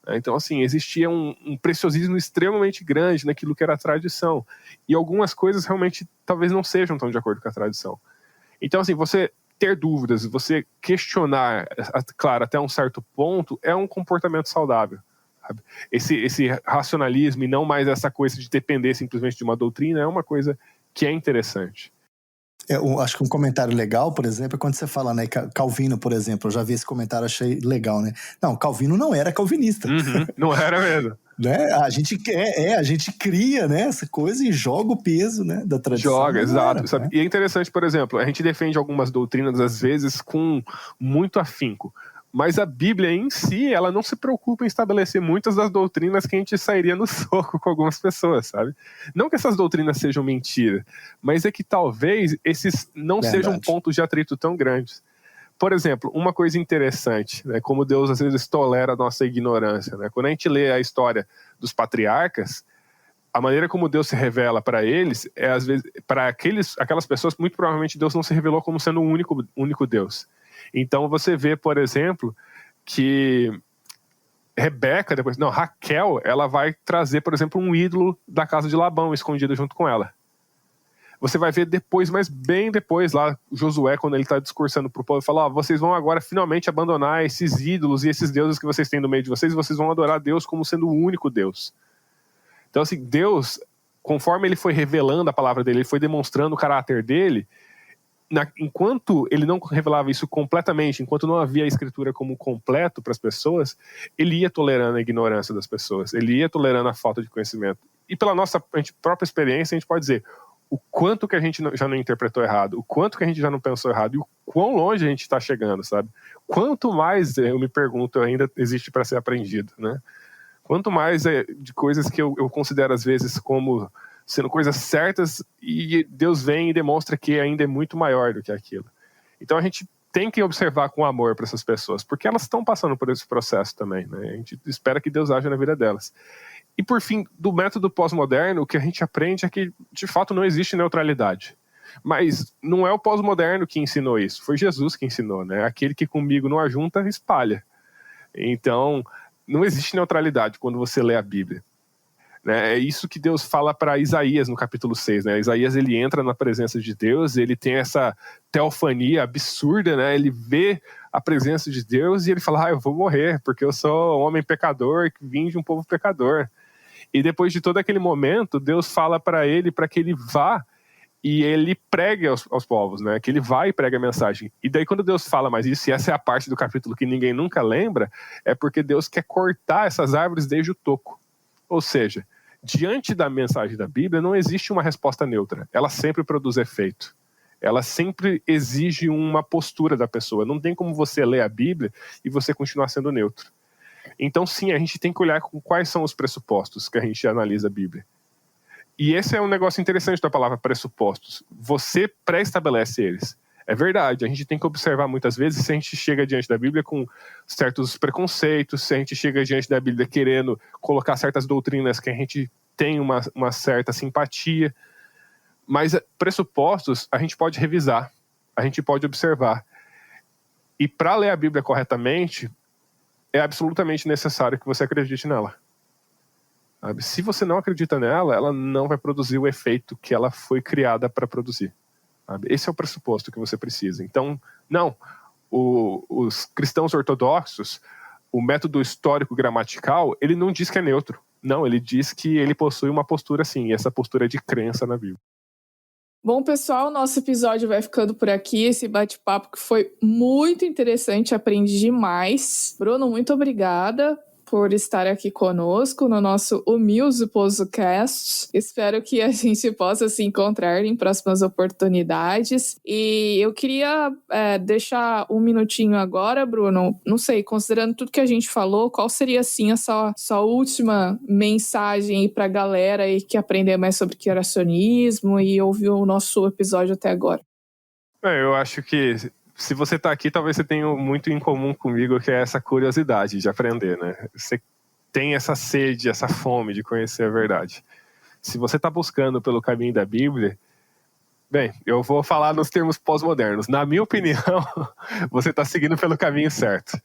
Então, assim, existia um preciosismo extremamente grande naquilo que era a tradição. E algumas coisas realmente talvez não sejam tão de acordo com a tradição. Então, assim, você ter dúvidas, você questionar, claro, até um certo ponto, é um comportamento saudável. Sabe? Esse racionalismo e não mais essa coisa de depender simplesmente de uma doutrina é uma coisa que é interessante. Eu acho que um comentário legal, por exemplo, é quando você fala, né, Calvino, por exemplo, eu já vi esse comentário, achei legal, né? Não, Calvino não era calvinista. Não era mesmo. Né? A gente cria, né, essa coisa e joga o peso, né, da tradição. Joga, exato. Sabe? Né? E é interessante, por exemplo, a gente defende algumas doutrinas, às vezes, com muito afinco. Mas a Bíblia em si, ela não se preocupa em estabelecer muitas das doutrinas que a gente sairia no soco com algumas pessoas, sabe? Não que essas doutrinas sejam mentira, mas é que talvez esses não sejam pontos de atrito tão grandes. Por exemplo, uma coisa interessante, né, como Deus às vezes tolera a nossa ignorância, né? Quando a gente lê a história dos patriarcas, a maneira como Deus se revela para eles, às vezes, para aquelas pessoas, muito provavelmente Deus não se revelou como sendo o único Deus. Então você vê, por exemplo, que Raquel, ela vai trazer, por exemplo, um ídolo da casa de Labão escondido junto com ela. Você vai ver depois, mas bem depois, lá, Josué, quando ele está discursando para o povo, fala, vocês vão agora finalmente abandonar esses ídolos e esses deuses que vocês têm no meio de vocês, e vocês vão adorar Deus como sendo o único Deus. Então, assim, Deus, conforme ele foi revelando a palavra dele, ele foi demonstrando o caráter dele, enquanto ele não revelava isso completamente, enquanto não havia a escritura como completo para as pessoas, ele ia tolerando a ignorância das pessoas, ele ia tolerando a falta de conhecimento. E pela nossa própria experiência, a gente pode dizer o quanto que a gente já não interpretou errado, o quanto que a gente já não pensou errado e o quão longe a gente está chegando, sabe? Quanto mais, eu me pergunto, ainda existe para ser aprendido, né? Quanto mais de coisas que eu considero às vezes como sendo coisas certas, e Deus vem e demonstra que ainda é muito maior do que aquilo. Então a gente tem que observar com amor para essas pessoas, porque elas estão passando por esse processo também, né? A gente espera que Deus aja na vida delas. E por fim, do método pós-moderno, o que a gente aprende é que de fato não existe neutralidade. Mas não é o pós-moderno que ensinou isso, foi Jesus que ensinou, né? Aquele que comigo não ajunta, espalha. Então, não existe neutralidade quando você lê a Bíblia. né? É isso que Deus fala para Isaías no capítulo 6, né? Isaías, ele entra na presença de Deus, ele tem essa teofania absurda, né? Ele vê a presença de Deus e ele fala, eu vou morrer, porque eu sou um homem pecador que vim de um povo pecador. E depois de todo aquele momento, Deus fala para ele para que ele vá e ele pregue aos povos, né? Que ele vai e pregue a mensagem. E daí quando Deus fala mais isso, e essa é a parte do capítulo que ninguém nunca lembra, é porque Deus quer cortar essas árvores desde o toco. Ou seja, diante da mensagem da Bíblia não existe uma resposta neutra. Ela sempre produz efeito. Ela sempre exige uma postura da pessoa. Não tem como você ler a Bíblia e você continuar sendo neutro. Então sim, a gente tem que olhar com quais são os pressupostos que a gente analisa a Bíblia. E esse é um negócio interessante da palavra pressupostos. Você pré-estabelece eles. É verdade, a gente tem que observar muitas vezes se a gente chega diante da Bíblia com certos preconceitos, se a gente chega diante da Bíblia querendo colocar certas doutrinas que a gente tem uma certa simpatia. Mas pressupostos a gente pode revisar, a gente pode observar. E para ler a Bíblia corretamente, é absolutamente necessário que você acredite nela. Se você não acredita nela, ela não vai produzir o efeito que ela foi criada para produzir. Esse é o pressuposto que você precisa. Então, não, os cristãos ortodoxos, o método histórico-gramatical, ele não diz que é neutro. Não, ele diz que ele possui uma postura sim, e essa postura é de crença na Bíblia. Bom, pessoal, nosso episódio vai ficando por aqui. Esse bate-papo que foi muito interessante, aprendi demais. Bruno, muito obrigada por estar aqui conosco no nosso humilde podcast. Espero que a gente possa se encontrar em próximas oportunidades. E eu queria deixar um minutinho agora, Bruno. Não sei, considerando tudo que a gente falou, qual seria, assim, a sua última mensagem para a galera aí que aprender mais sobre criacionismo e ouviu o nosso episódio até agora? Eu acho que se você está aqui, talvez você tenha muito em comum comigo, que é essa curiosidade de aprender, né? Você tem essa sede, essa fome de conhecer a verdade. Se você está buscando pelo caminho da Bíblia, bem, eu vou falar nos termos pós-modernos. Na minha opinião, você está seguindo pelo caminho certo.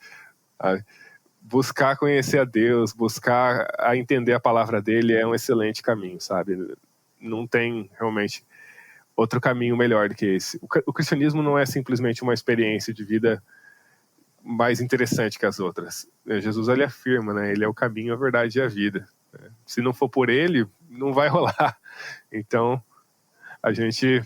Buscar conhecer a Deus, buscar a entender a palavra dele é um excelente caminho, sabe? Não tem realmente outro caminho melhor do que esse. O cristianismo não é simplesmente uma experiência de vida mais interessante que as outras. Jesus, ele afirma, né? Ele é o caminho, a verdade e a vida. Se não for por ele, não vai rolar. Então, a gente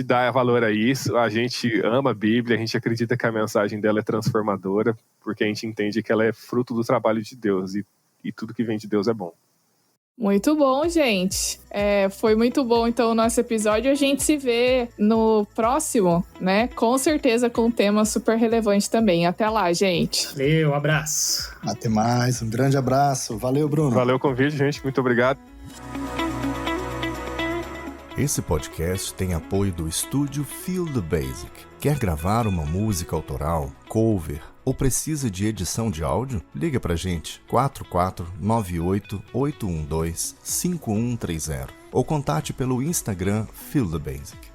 dá valor a isso, a gente ama a Bíblia, a gente acredita que a mensagem dela é transformadora, porque a gente entende que ela é fruto do trabalho de Deus, e tudo que vem de Deus é bom. Muito bom, gente. Foi muito bom, então, o nosso episódio. A gente se vê no próximo, né? Com certeza com um tema super relevante também. Até lá, gente. Valeu, abraço. Até mais, um grande abraço. Valeu, Bruno. Valeu o convite, gente. Muito obrigado. Esse podcast tem apoio do estúdio Feel the Basic. Quer gravar uma música autoral, cover ou precisa de edição de áudio? Liga pra gente 4498-812-5130 ou contate pelo Instagram Feel the Basic.